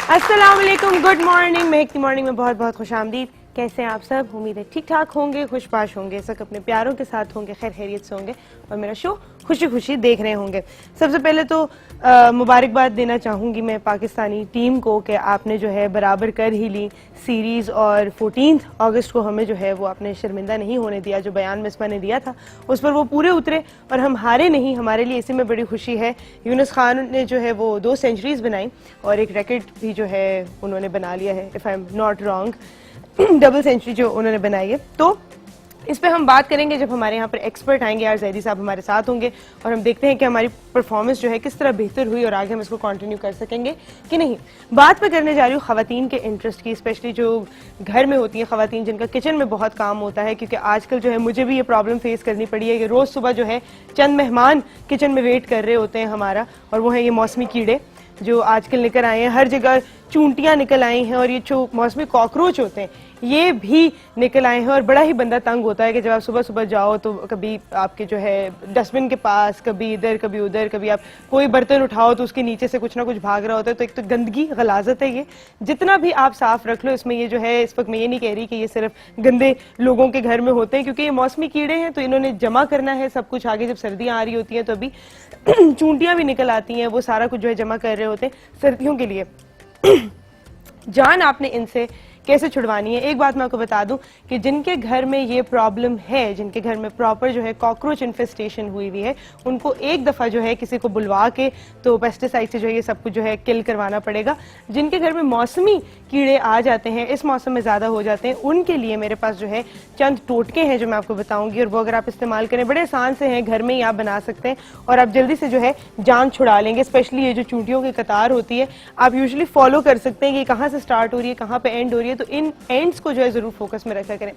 अस्सलाम वालेकुम, good morning. महकती morning में बहुत बहुत खुश आमदीद। कैसे हैं आप सब? उम्मीद है ठीक ठाक होंगे, खुशबाश होंगे, सब अपने प्यारों के साथ होंगे, खैर खैरियत से होंगे और मेरा शो खुशी खुशी देख रहे होंगे। सबसे पहले तो मुबारकबाद देना चाहूँगी मैं पाकिस्तानी टीम को कि आपने जो है बराबर कर ही ली सीरीज़ और 14 अगस्त को हमें जो है वो आपने शर्मिंदा नहीं होने दिया। जो बयान मिसबा ने दिया था उस पर वो पूरे उतरे और हम हारे नहीं। हमारे लिए इसी में बड़ी खुशी है। यूनुस खान ने जो है वो 2 सेंचुरीज बनाई और एक रैकेट भी जो है उन्होंने बना लिया है, if I am not wrong, double century जो उन्होंने बनाई है। तो इस पे हम बात करेंगे जब हमारे यहाँ पर एक्सपर्ट आएंगे। यार जैदी साहब हमारे साथ होंगे और हम देखते हैं कि हमारी परफॉर्मेंस जो है किस तरह बेहतर हुई और आगे हम इसको कंटिन्यू कर सकेंगे कि नहीं। बात मैं करने जा रही हूँ खवातीन के इंटरेस्ट की, स्पेशली जो घर में होती हैं खवातीन जिनका किचन में बहुत काम होता है। क्योंकि आजकल जो है मुझे भी ये प्रॉब्लम फेस करनी पड़ी है कि रोज़ सुबह जो है चंद मेहमान किचन में वेट कर रहे होते हैं हमारा, और वो है ये मौसमी कीड़े जो आजकल निकल आए हैं। हर जगह चूंटियां निकल आई हैं और ये जो मौसमी कॉकरोच होते हैं ये भी निकल आए हैं। और बड़ा ही बंदा तंग होता है कि जब आप सुबह सुबह जाओ तो कभी आपके जो है डस्टबिन के पास, कभी इधर कभी उधर, कभी आप कोई बर्तन उठाओ तो उसके नीचे से कुछ ना कुछ भाग रहा होता है। तो एक तो गंदगी गलाजत है, ये जितना भी आप साफ रख लो इसमें ये जो है, इस वक्त मैं ये नहीं कह रही कि ये सिर्फ गंदे लोगों के घर में होते हैं, क्योंकि ये मौसमी कीड़े हैं तो इन्होंने जमा करना है सब कुछ। आगे जब सर्दियां आ रही होती हैं तो अभी चूंटियां भी निकल आती हैं, वो सारा कुछ जो है जमा कर रहे होते हैं सर्दियों के लिए। जान आपने इनसे कैसे छुड़वानी है? एक बात मैं आपको बता दूं कि जिनके घर में ये प्रॉब्लम है, जिनके घर में प्रॉपर जो है कॉकरोच इन्फेस्टेशन हुई हुई है, उनको एक दफा जो है किसी को बुलवा के तो पेस्टिसाइड से जो है ये सब कुछ जो है किल करवाना पड़ेगा। जिनके घर में मौसमी कीड़े आ जाते हैं, इस मौसम में ज्यादा हो जाते हैं, उनके लिए मेरे पास जो है चंद टोटके हैं जो मैं आपको बताऊंगी, और वो अगर आप इस्तेमाल करें बड़े आसान से हैं, घर में ही आप बना सकते हैं और आप जल्दी से जो है जान छुड़ा लेंगे। स्पेशली ये जो चूंटियों की कतार होती है आप यूजुअली फॉलो कर सकते हैं कि कहाँ से स्टार्ट हो रही है, कहाँ पे एंड हो रही है, तो इन एंड्स को जो है जरूर फोकस में रखा करें।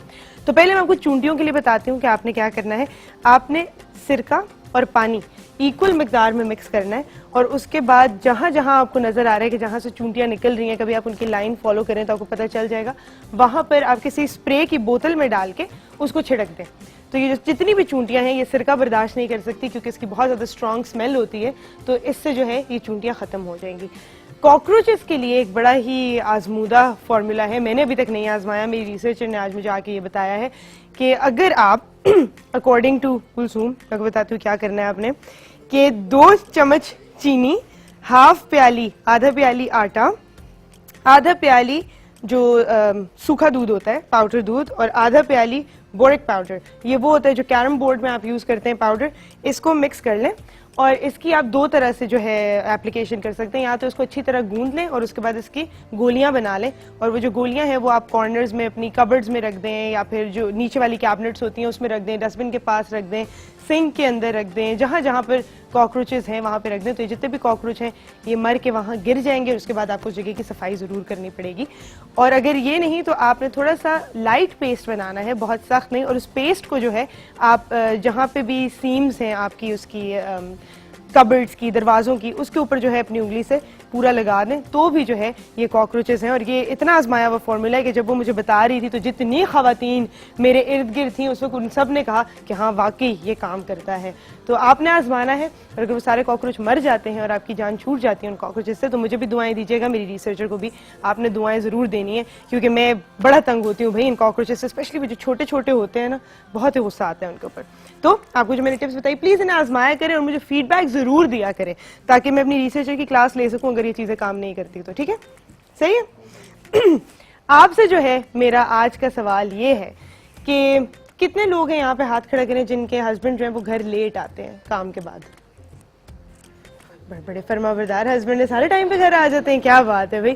तो पहले मैं आपको चूंटियों के लिए बताती हूँ कि आपने क्या करना है। आपने सिरका और पानी इक्वल मिकदार में मिक्स करना है और उसके बाद जहां जहां आपको नजर आ रहा है कि जहां से चूंटियां निकल रही हैं, कभी आप उनकी लाइन फॉलो करें तो आपको पता चल जाएगा, वहां पर आप किसी स्प्रे की बोतल में डाल के उसको छिड़क दें। तो ये जो जितनी भी चूंटियां हैं ये सिरका बर्दाश्त नहीं कर सकती क्योंकि इसकी बहुत ज्यादा स्ट्रॉन्ग स्मेल होती है, तो इससे जो है ये चूंटियां खत्म हो जाएंगी। कॉकरोचेस के लिए एक बड़ा ही आजमूदा फॉर्मूला है, मैंने अभी तक नहीं आजमाया, मेरी रिसर्चर ने आज मुझे आके ये बताया है कि अगर आप अकॉर्डिंग टू कुलसूम, मैं बताती हूँ क्या करना है आपने, कि 2 चम्मच चीनी, हाफ प्याली, आधा प्याली आटा, आधा प्याली जो सूखा दूध होता है पाउडर दूध, और आधा प्याली बोरिक पाउडर, ये वो होता है जो कैरम बोर्ड में आप यूज करते हैं पाउडर, इसको मिक्स कर लें। और इसकी आप 2 तरह से जो है एप्लीकेशन कर सकते हैं, या तो इसको अच्छी तरह गूंद लें और उसके बाद इसकी गोलियां बना लें, और वो जो गोलियां हैं वो आप कॉर्नर्स में अपनी कबर्ड्स में रख दें या फिर जो नीचे वाली कैबिनेट्स होती हैं उसमें रख दें, डस्टबिन के पास रख दें, सिंक के अंदर रख दें, जहां जहां पर कॉकरोचेस हैं वहां पे रख दें। तो ये जितने भी कॉकरोच हैं ये मर के वहां गिर जाएंगे और उसके बाद आपको उस जगह की सफाई जरूर करनी पड़ेगी। और अगर ये नहीं तो आपने थोड़ा सा लाइट पेस्ट बनाना है, बहुत सख्त नहीं, और उस पेस्ट को जो है आप जहां पे भी सीम्स हैं आपकी उसकी कबर्ड्स की, दरवाजों की, उसके ऊपर जो है अपनी उंगली से पूरा लगा दें, तो भी जो है ये कॉकरोचेस हैं। और ये इतना आजमाया हुआ फॉर्मूला है कि जब वो मुझे बता रही थी तो जितनी खवातीन मेरे इर्द गिर्द थी उस वक्त उन सब ने कहा कि हाँ वाकई ये काम करता है। तो आपने आजमाना है, और अगर वो सारे कॉकरोच मर जाते हैं और आपकी जान छूट जाती है उन कॉकरोचेस से, तो मुझे भी दुआएं दीजिएगा, मेरी रिसर्चर को भी आपने दुआएं जरूर देनी है, क्योंकि मैं बड़ा तंग होती हूँ भाई इन कॉकरोचेस से, स्पेशली जो छोटे छोटे होते हैं ना, बहुत ही गुस्सा आता है उनके ऊपर। तो आपको जो मैंने टिप्स बताई प्लीज इन्हें आजमाया करें और मुझे फीडबैक जरूर दिया करें ताकि मैं अपनी रिसर्चर की क्लास ले सकूं अगर ये चीजें काम नहीं करती तो। ठीक है, सही है। आपसे जो है मेरा आज का सवाल ये है कि कितने लोग हैं यहाँ पे, हाथ खड़ा करें, जिनके हस्बैंड जो है वो घर लेट आते हैं काम के बाद? बड़े बड़े फरमाबरदार हस्बैंड है, सारे टाइम पे घर आ जाते हैं, क्या बात है भाई।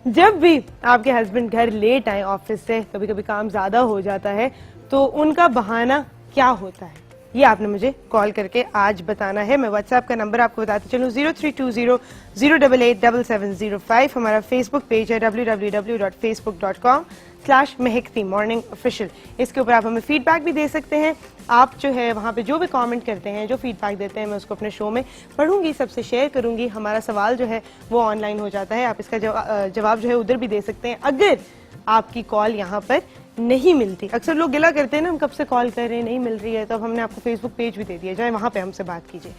जब भी आपके हस्बैंड घर लेट आए ऑफिस से, कभी कभी काम ज्यादा हो जाता है, तो उनका बहाना क्या होता है ये आपने मुझे कॉल करके आज बताना है। मैं व्हाट्सएप का नंबर आपको बताती चलूँ 0320087705। हमारा फेसबुक पेज है www.facebook.com/महकतीमॉर्निंगऑफिशियल। इसके ऊपर आप हमें फीडबैक भी दे सकते हैं। आप जो है वहाँ पे जो भी कमेंट करते हैं, जो फीडबैक देते हैं, मैं उसको अपने शो में पढ़ूंगी, सबसे शेयर करूंगी। हमारा सवाल जो है वो ऑनलाइन हो जाता है, आप इसका जवाब जो है उधर भी दे सकते हैं अगर आपकी कॉल यहाँ पर नहीं मिलती। अक्सर लोग गिला करते हैं ना, हम कब से कॉल कर रहे हैं नहीं मिल रही है, तो अब हमने आपको फेसबुक पेज भी दे दिया, जाए वहाँ पे हमसे बात कीजिए।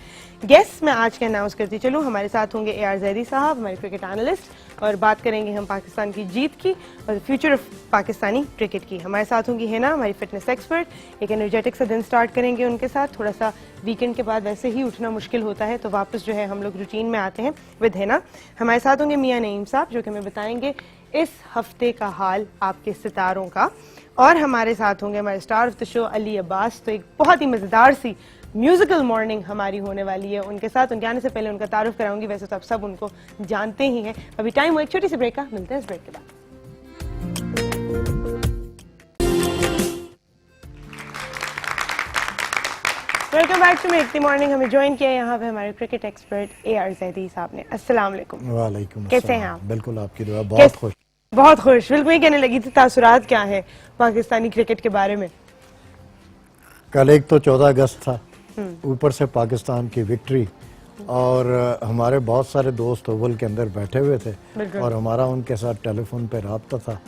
गेस्ट मैं आज के अनाउंस करती चलूँ, हमारे साथ होंगे AR जैदी साहब, हमारे क्रिकेट एनालिस्ट, और बात करेंगे हम पाकिस्तान की जीत की और फ्यूचर ऑफ पाकिस्तानी क्रिकेट की। हमारे साथ होंगी हिना, हमारी फिटनेस एक्सपर्ट। एक एनर्जेटिक सा दिन स्टार्ट करेंगे उनके साथ। थोड़ा सा वीकेंड के बाद वैसे ही उठना मुश्किल होता है, तो वापस जो है हम लोग रूटीन में आते हैं विद हिना। हमारे साथ होंगे मियां नईम साहब, जो कि हमें बताएंगे इस हफ्ते का हाल आपके सितारों का। और हमारे साथ होंगे हमारे star of the show Ali Abbas. तो एक बहुत ही मजेदार सी म्यूजिकल मॉर्निंग हमारी होने वाली है उनके साथ। उनके आने से पहले उनका तारुफ कराऊंगी, वैसे तो आप सब उनको जानते ही हैं। अभी टाइम हो एक छोटी सी ब्रेक का, मिलते हैं इस ब्रेक के बाद। Welcome back to make the morning. हमें ज्वाइन किया यहाँ पे हमारे क्रिकेट एक्सपर्ट AR जैदी साहब ने। अस्सलाम वालेकुम। वालेकुम कैसे हैं आप? बिल्कुल आपकी दुआ, बहुत खुश। बहुत खुश। बिल्कुल, ये कहने लगी थी तासुरात क्या है पाकिस्तानी क्रिकेट के बारे में। कल एक तो 14 अगस्त था, ऊपर से पाकिस्तान की विक्ट्री, और हमारे बहुत सारे दोस्त ओवल के अंदर बैठे हुए थे और हमारा उनके साथ टेलीफोन पे राब्ता था।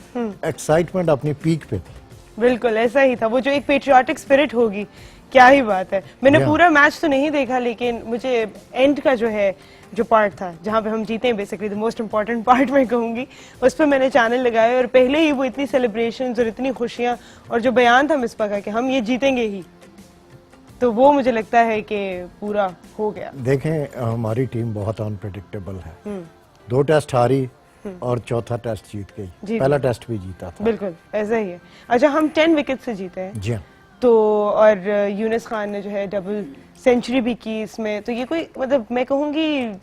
एक्साइटमेंट अपनी पीक पे थी। बिल्कुल ऐसा ही था। वो जो एक पेट्रियाटिक स्पिरिट होगी, क्या ही बात है। मैंने पूरा मैच तो नहीं देखा, लेकिन मुझे एंड का जो है जो पार्ट था जहाँ पे हम जीते हैं, basically the most important part मैं कहूँगी, उस पर मैंने चैनल लगाया और पहले ही वो इतनी सेलिब्रेशंस और इतनी खुशियाँ और जो बयान था मिसबा का कि हम ये जीतेंगे ही, तो वो मुझे लगता है कि पूरा हो गया। देखें, हमारी टीम बहुत अनप्रेडिक्टेबल है। 2 टेस्ट हारी और चौथा टेस्ट जीत गई। पहला टेस्ट भी जीता था। बिल्कुल ऐसा ही है। अच्छा, हम 10 विकेट से जीते हैं जी हाँ। तो, और यूनिस खान ने जो है डबल सेंचुरी भी की इसमें, तो ये कोई मतलब मैं कहूँगी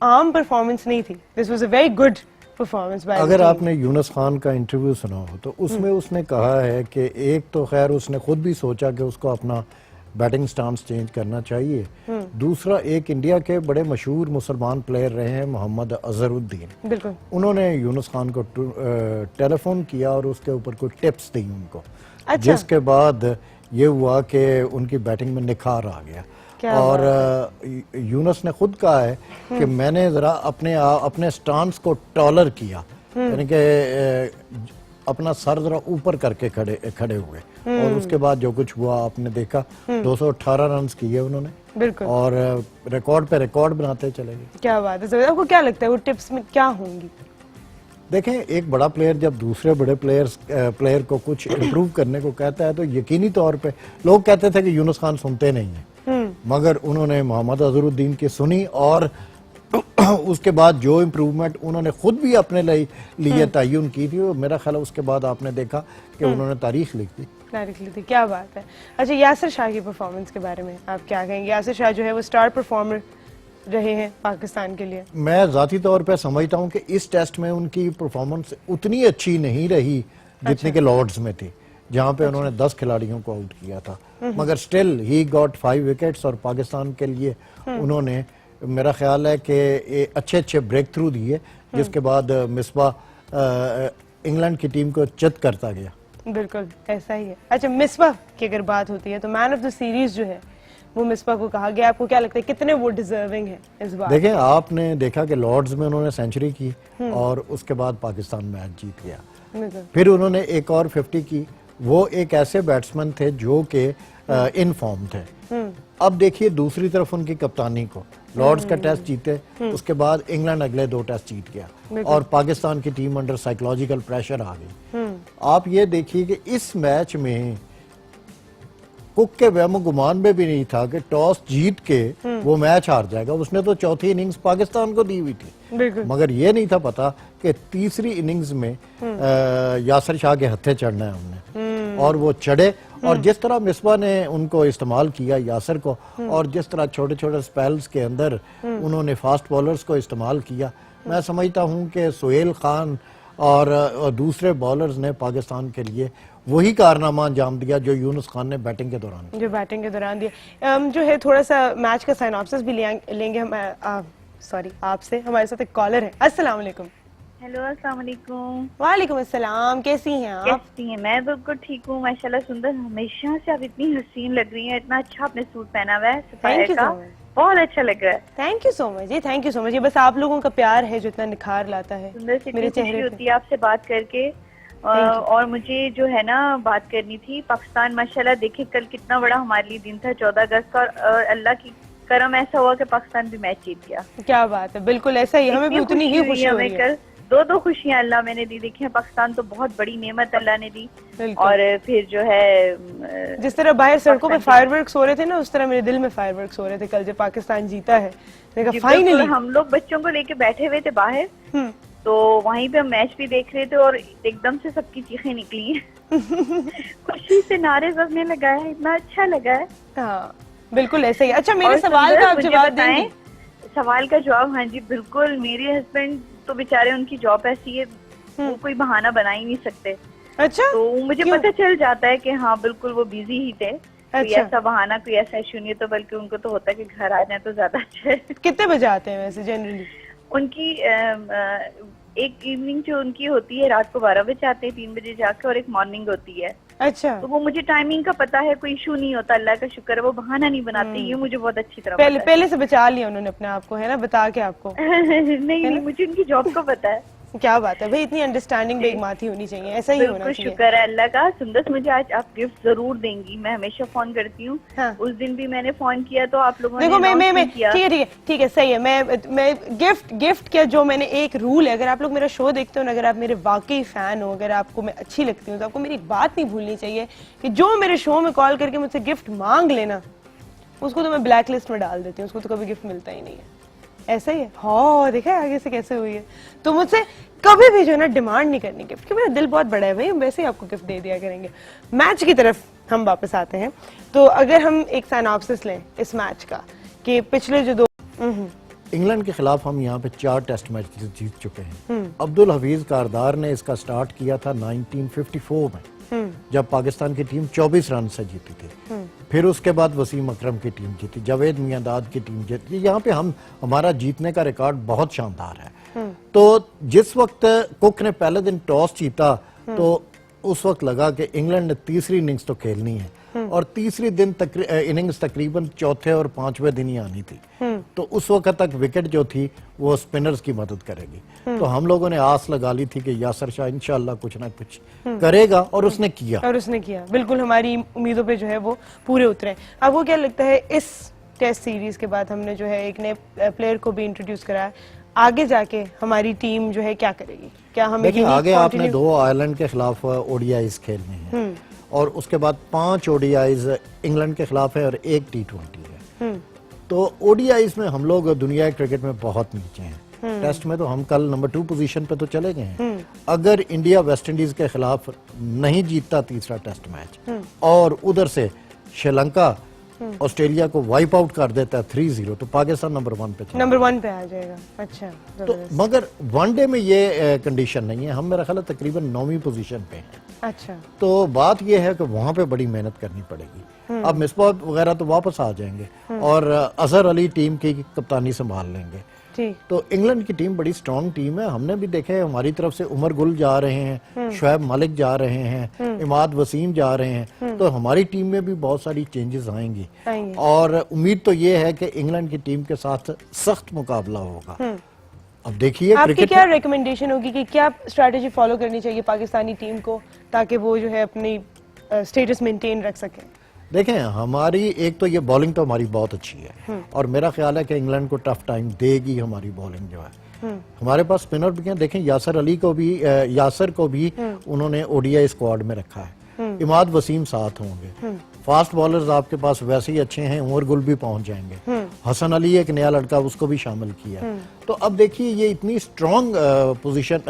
आम परफॉर्मेंस नहीं थी। This was a very good performance by. अगर आपने यूनुस खान का इंटरव्यू सुना हो तो उसमें उसने कहा है कि एक तो खैर उसने खुद भी सोचा कि उसको अपना बैटिंग स्टांस चेंज करना चाहिए। दूसरा, एक इंडिया के बड़े मशहूर मुसलमान प्लेयर रहे हैं मोहम्मद अजहरुद्दीन, बिल्कुल, उन्होंने यूनुस खान को टेलीफोन किया और उसके ऊपर कुछ टिप्स दी उनको। अच्छा। जिसके बाद ये हुआ कि उनकी बैटिंग में निखार आ गया। और यूनुस ने खुद कहा है कि मैंने जरा अपने स्टांस को टॉलर किया, यानी कि अपना सर जरा ऊपर करके खड़े हुए, और उसके बाद जो कुछ हुआ आपने देखा। 218 रन किए उन्होंने, बिल्कुल, और रिकॉर्ड पे रिकॉर्ड बनाते चले गए। क्या बात है। आपको क्या लगता है वो टिप्स में क्या होंगी? देखें, एक बड़ा प्लेयर जब दूसरे बड़े प्लेयर को कुछ इम्प्रूव करने को कहता है तो यकीनी तौर पे लोग कहते थे कि यूनुस खान सुनते नहीं है, मगर उन्होंने मोहम्मद अजहरुद्दीन की सुनी और उसके बाद जो इम्प्रूवमेंट उन्होंने खुद भी अपने लिए तयन की थी, मेरा ख्याल है उसके बाद आपने देखा कि उन्होंने तारीख लिख दी। क्या बात है। अच्छा, यासिर शाह की परफॉर्मेंस के बारे में आप क्या कहेंगे? यासिर शाह जो है वो स्टार परफॉर्मर रहे हैं पाकिस्तान के लिए। मैं जाती तौर पे समझता हूँ कि इस टेस्ट में उनकी परफॉर्मेंस उतनी अच्छी नहीं रही जितने के लॉर्ड्स में थी, जहाँ पे उन्होंने 10 खिलाड़ियों को आउट किया था, मगर स्टिल ही गॉट 5 विकेट्स और पाकिस्तान के लिए उन्होंने, मेरा ख्याल है कि अच्छे ब्रेक थ्रू दिए, जिसके बाद मिसबा इंग्लैंड की टीम को चित करता गया। बिल्कुल ऐसा ही है। अच्छा, मिसबा की अगर बात होती है तो मैन ऑफ द सीरीज जो है वो मिसबा को कहा गया। आपको क्या लगता है कितने वो डिजर्विंग है इस बार? देखें, आपने देखा कि लॉर्ड्स में उन्होंने सेंचुरी की और उसके बाद पाकिस्तान मैच जीत गया, फिर उन्होंने एक और 50 की। वो एक ऐसे बैट्समैन थे जो कि इन फॉर्म थे। अब देखिए दूसरी तरफ उनकी कप्तानी को, लॉर्ड्स का टेस्ट जीते, उसके बाद इंग्लैंड अगले 2 टेस्ट जीत गया और पाकिस्तान की टीम अंडर साइकोलॉजिकल प्रेशर आ गई। आप ये देखिए कि इस मैच में कुक के वहमो गुमान में भी नहीं था कि टॉस जीत के वो मैच हार जाएगा। उसने तो चौथी इनिंग्स पाकिस्तान को दी हुई थी, मगर ये नहीं था पता कि तीसरी इनिंग्स में यासिर शाह के हत्थे चढ़ना है हमने, और वो चढ़े। और जिस तरह मिसबा ने उनको इस्तेमाल किया यासिर को, और जिस तरह छोटे छोटे स्पेल्स के अंदर उन्होंने फास्ट बॉलर्स को इस्तेमाल किया, मैं समझता हूँ कि सुहेल खान और दूसरे बॉलर्स ने पाकिस्तान के लिए वही कारनामा अंजाम दिया जो यूनुस खान ने बैटिंग के दौरान दिया। जो है थोड़ा सा मैच का साइनॉप्सिस भी लेंगे हम सॉरी आपसे। हमारे साथ एक कॉलर है। अस्सलाम वालेकुम। हेलो, अस्सलाम वालेकुम। वालेकुम अस्सलाम। कैसी हैं आप? कैसी हैं? मैं बिल्कुल ठीक हूँ माशाल्लाह। सुंदर, हमेशा से आप इतनी हसीन लग रही हैं। इतना अच्छा आपने सूट पहना हुआ है, थैंक यू, बहुत अच्छा लग रहा है। थैंक यू सो मच जी, थैंक यू सो मच। ये बस आप लोगों का प्यार है जो इतना निखार लाता है सुंदर से मेरे चेहरे होती है आपसे बात करके। और मुझे जो है ना बात करनी थी, पाकिस्तान माशाल्लाह देखे कल कितना बड़ा हमारे लिए दिन था 14 अगस्त का, और अल्लाह की करम ऐसा हुआ कि पाकिस्तान भी मैच जीत गया। क्या बात है, बिल्कुल ऐसा ही, हमें भी उतनी ही खुशी हुई है। कल दो खुशियां अल्लाह मैंने दी, देखी है पाकिस्तान तो बहुत बड़ी नेमत अल्लाह ने दी। बिल्कुल। और फिर जो है जिस तरह बाहर सड़कों पे फायरवर्क्स हो रहे थे ना, उस तरह मेरे दिल में फायरवर्क्स हो रहे थे कल जब पाकिस्तान जीता है। देखा फाइनली। हम लोग बच्चों को लेके बैठे हुए थे बाहर, तो वहीं पे हम मैच भी देख रहे थे और एकदम से सबकी चीखें निकली खुशी से नारे सबने लगाया, इतना अच्छा लगा है। हाँ बिल्कुल ऐसे ही। अच्छा मेरे सवाल का आप जवाब देंगे? सवाल का जवाब, हाँ जी बिल्कुल। मेरे हस्बैंड तो बेचारे, उनकी जॉब ऐसी है, वो कोई बहाना बना ही नहीं सकते। अच्छा, तो मुझे पता चल जाता है कि हाँ बिल्कुल वो बिजी ही थे। अच्छा। कोई ऐसा बहाना, कोई ऐसा इशू नहीं है, तो बल्कि उनको तो होता है कि घर आ जाए तो ज्यादा अच्छा है। कितने बजे आते हैं वैसे जनरली? उनकी एक इवनिंग जो उनकी होती है रात को 12 बजे आते हैं, 3 बजे जाके, और एक मॉर्निंग होती है। अच्छा, तो वो मुझे टाइमिंग का पता है, कोई इशू नहीं होता, अल्लाह का शुक्र है, वो बहाना नहीं बनाते, ये मुझे बहुत अच्छी तरह पहले से बचा लिया उन्होंने अपने आप को, है ना, बता के आपको। नहीं, मुझे उनकी जॉब का पता है। क्या बात है भाई, इतनी अंडरस्टैंडिंग एक माँ ही होनी चाहिए, ऐसा ही होना चाहिए। शुक्र है अल्लाह का। सुंदर, मुझे आज आप गिफ्ट जरूर देंगी, मैं हमेशा फोन करती हूँ। हाँ। उस दिन भी मैंने फोन किया तो आप लोगों ने देखो मैं ठीक है सही है। मैं गिफ्ट क्या, जो मैंने एक रूल है, अगर आप लोग मेरा शो देखते हो, अगर आप मेरे वाकई फैन हो, अगर आपको मैं अच्छी लगती हूँ, तो आपको मेरी एक बात नहीं भूलनी चाहिए कि जो मेरे शो में कॉल करके मुझसे गिफ्ट मांग लेना, उसको तो मैं ब्लैक लिस्ट में डाल देती हूँ, उसको तो कभी गिफ्ट मिलता ही नहीं है। ऐसा ही है। हाँ देखा है आगे से कैसे हुई है। तो मुझसे कभी भी जो है ना डिमांड नहीं करनी गिफ्ट, क्योंकि मेरा दिल बहुत बड़ा है भाई, हम वैसे ही आपको गिफ्ट दे दिया करेंगे। मैच की तरफ हम वापस आते हैं। तो अगर हम एक सिनॉप्सिस लें इस मैच का कि पिछले जो दो इंग्लैंड के खिलाफ हम यहाँ पे 4 टेस्ट मैच जीत चुके हैं। अब्दुल हफीज कारदार ने इसका स्टार्ट किया था 1954 में, जब पाकिस्तान की टीम 24 रन से जीती थी। फिर उसके बाद वसीम अकरम की टीम जीती, जावेद मियांदाद की टीम जीती। यहाँ पे हमारा जीतने का रिकॉर्ड बहुत शानदार है। तो जिस वक्त कुक ने पहले दिन टॉस जीता, तो उस वक्त लगा कि इंग्लैंड ने तीसरी इनिंग्स तो खेलनी है, और तीसरी दिन इनिंग्स तकरीबन चौथे और 5वें दिन ही आनी थी। तो उस वक्त तक विकेट जो थी वो स्पिनर्स की मदद करेगी। तो हम लोगों ने आस लगा ली थी कि यासर शाह इंशाल्लाह कुछ ना कुछ करेगा, और उसने किया। बिल्कुल हमारी उम्मीदों पे जो है वो पूरे उतरे। आपको क्या लगता है इस टेस्ट सीरीज के बाद हमने जो है एक नए प्लेयर को भी इंट्रोड्यूस कराया, आगे जाके हमारी टीम जो है क्या करेगी? क्या हमें आगे आपने 2 आयरलैंड के खिलाफ ओडीआईज खेलने हैं, और उसके बाद 5 ओडीआईज इंग्लैंड के खिलाफ है और 1 T20 है। तो ओडीआईज में हम लोग दुनिया के क्रिकेट में बहुत नीचे हैं। टेस्ट में तो हम कल नंबर 2 पोजीशन पे तो चले गए हैं। अगर इंडिया वेस्ट इंडीज के खिलाफ नहीं जीतता तीसरा टेस्ट मैच, और उधर से श्रीलंका ऑस्ट्रेलिया को वाइप आउट कर देता है 3-0, तो पाकिस्तान नंबर 1 पे आ जाएगा। अच्छा, तो मगर वनडे में ये कंडीशन नहीं है। हम मेरा ख्याल है तकरीबन 9वीं पोजीशन पे हैं। अच्छा, तो बात यह है कि वहां पे बड़ी मेहनत करनी पड़ेगी। अब मिसबाह वगैरह तो वापस आ जाएंगे, और अजहर अली टीम की कप्तानी संभाल लेंगे। तो इंग्लैंड की टीम बड़ी स्ट्रांग टीम है। हमने भी देखे हमारी तरफ से उमर गुल जा रहे हैं, शुएब मलिक जा रहे हैं, इमाद वसीम जा रहे हैं। तो हमारी टीम में भी बहुत सारी चेंजेस आएंगी, और उम्मीद तो ये है कि इंग्लैंड की टीम के साथ सख्त मुकाबला होगा। अब देखिए आपकी क्या रिकमेंडेशन होगी कि क्या स्ट्रैटेजी फॉलो करनी चाहिए पाकिस्तानी टीम को, ताकि वो जो है अपनी स्टेटस मेंटेन रख सके? देखें, हमारी एक तो ये बॉलिंग तो हमारी बहुत अच्छी है, और मेरा ख्याल है कि इंग्लैंड को टफ टाइम देगी हमारी बॉलिंग जो है। हमारे पास स्पिनर भी हैं। देखें यासर को भी उन्होंने ओडीआई स्क्वाड में रखा है। इमाद वसीम साथ होंगे। फास्ट बॉलर्स आपके पास वैसे ही अच्छे हैं, उमर गुल भी पहुंच जाएंगे। हसन अली एक नया लड़का, उसको भी शामिल किया। तो अब देखिए ये इतनी स्ट्रॉन्ग पोजीशन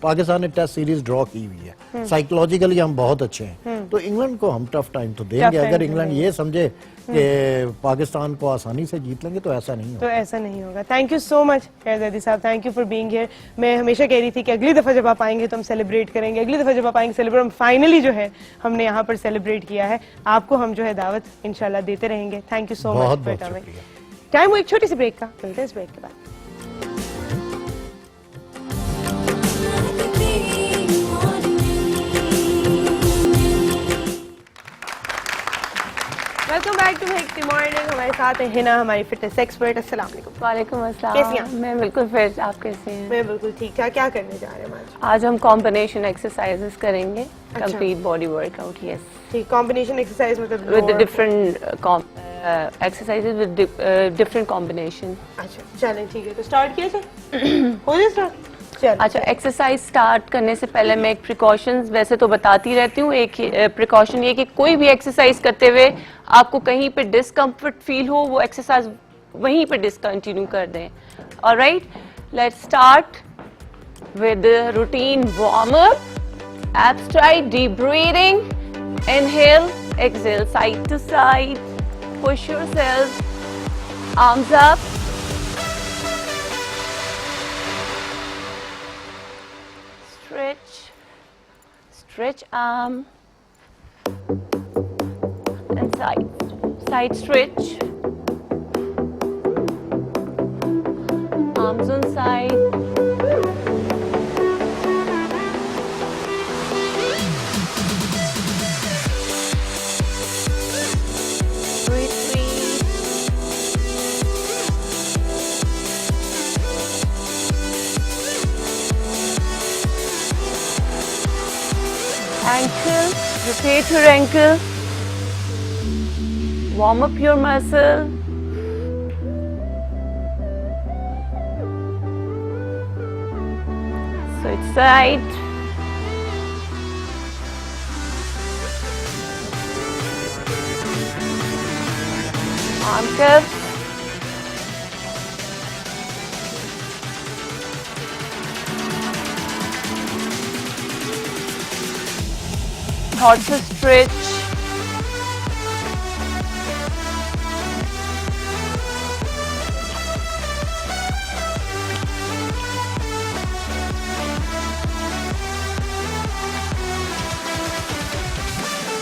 पाकिस्तान ने टेस्ट सीरीज ड्रॉ की हुई है। साइकोलॉजिकली हम बहुत अच्छे हैं, तो इंग्लैंड को हम टफ टाइम तो देंगे। अगर इंग्लैंड ये समझे कि पाकिस्तान को आसानी से जीत लेंगे तो ऐसा नहीं होगा। थैंक यू सो मच शहजादी साहब, thank you for being here. मैं हमेशा कह रही थी कि अगली दफा जब आप आएंगे तो हम सेलिब्रेट करेंगे, अगली दफा जब आप आएंगे सेलिब्रेट। हम फाइनली जो है हमने यहाँ पर सेलिब्रेट किया है, आपको हम जो है दावत इंशाल्लाह देते रहेंगे। थैंक यू सो मच बेटा। में टाइम हुआ एक छोटी सी ब्रेक का, मिलते हैं इस ब्रेक के बाद। Welcome back to make the morning. हमारे साथ है हिना, हमारी फिटनेस एक्सपर्ट। अस्सलाम वालेकुम। वालेकुम अस्सलाम। कैसी हैं? मैं बिल्कुल फिट, आप कैसे हैं? मैं बिल्कुल ठीक ठाक। क्या करने जा रहे हैं आज? आज हम कॉम्बिनेशन एक्सरसाइजेस करेंगे, अच्छा। Complete body workout. यस, ठीक, कॉम्बिनेशन एक्सरसाइज मतलब with different exercises with different combination. अच्छा चलें ठीक है, तो स्टार्ट किया जाए। हो जाए स्टार्ट। चल अच्छा, एक्सरसाइज स्टार्ट करने से पहले मैं एक प्रिकॉशंस वैसे तो बताती रहती हूँ। एक प्रिकॉशन ये कि कोई भी एक्सरसाइज करते हुए आपको कहीं पे डिस्कम्फर्ट फील हो, वो एक्सरसाइज वहीं पे डिसकंटिन्यू कर दें। Alright, let's start with the routine warm up. Abs tight, deep breathing. Inhale, exhale, side to side. Push yourself. Arms up. Stretch. Stretch arm. And side. Side stretch. Arms on side. Retreat. Ankle, rotate your ankle. Warm up your muscle. Switch side. Arm cups. Horse stretch.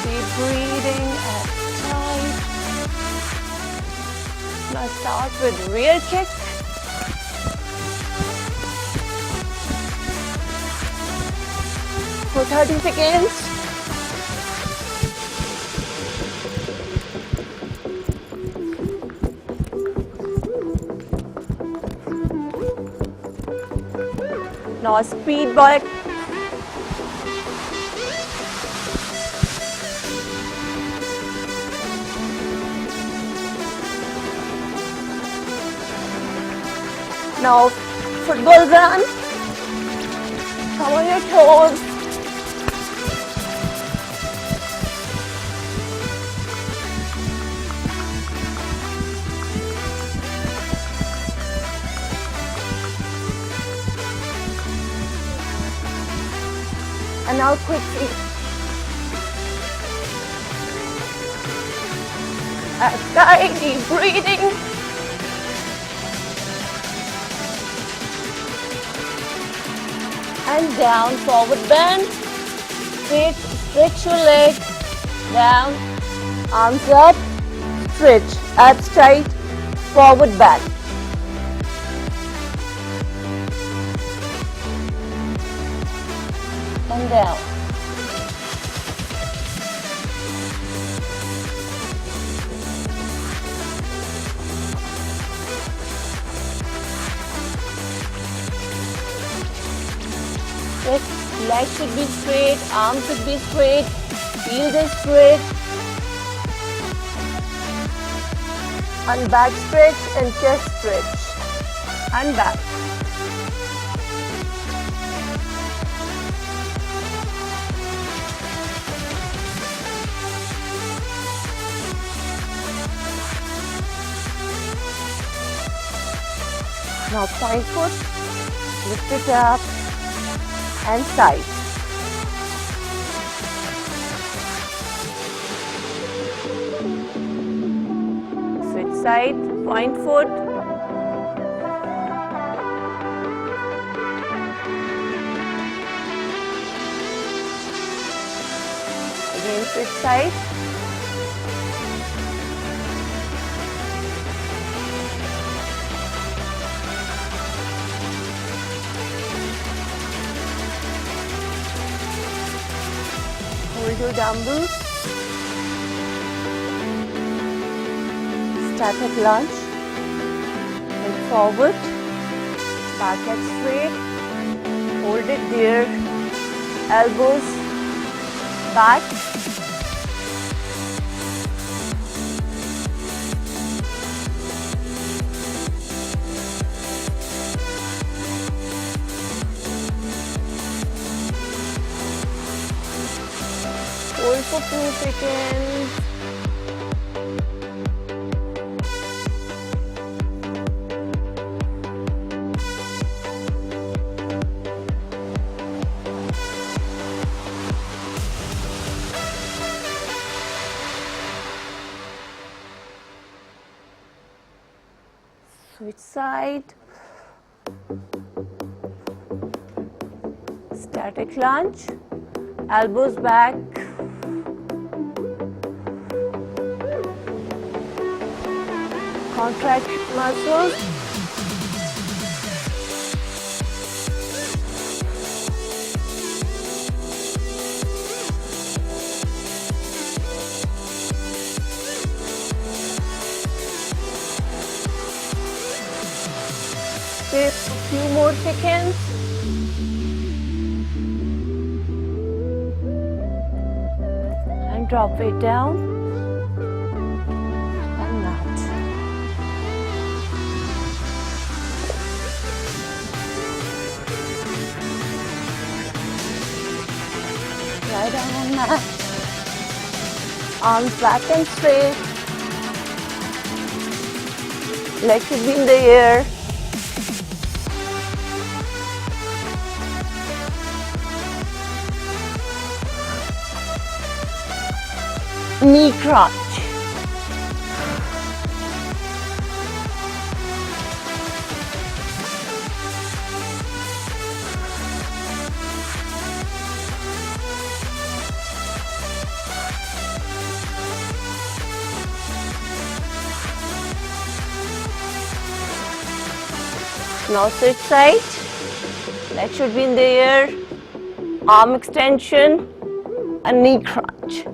Deep breathing at tight. Now start with rear kick. For 30 seconds. Now a speed bike. Now football run. Come on your toes. And now quickly. Tight, deep breathing. And down, forward bend. Straight, stretch your leg. Down, arms up. Stretch, abs tight, forward bend. And down. Yes, legs should be straight, arms should be straight, heels are straight. And back stretch and chest stretch. And back. Now point foot, lift it up and side. Switch side, point foot. Again switch side. Hold your dumbbells. static lunge. Head forward, back leg straight, hold it there, elbows back. Hold for 2 seconds. Switch side. Static lunge. Elbows back. Contract muscles. Stay a few more seconds. And drop it down. And out. Lie down on mat. Arms back and straight. Legs should be in the air. Knee crunch. Now switch side. Leg should be in the air. Arm extension. A knee crunch.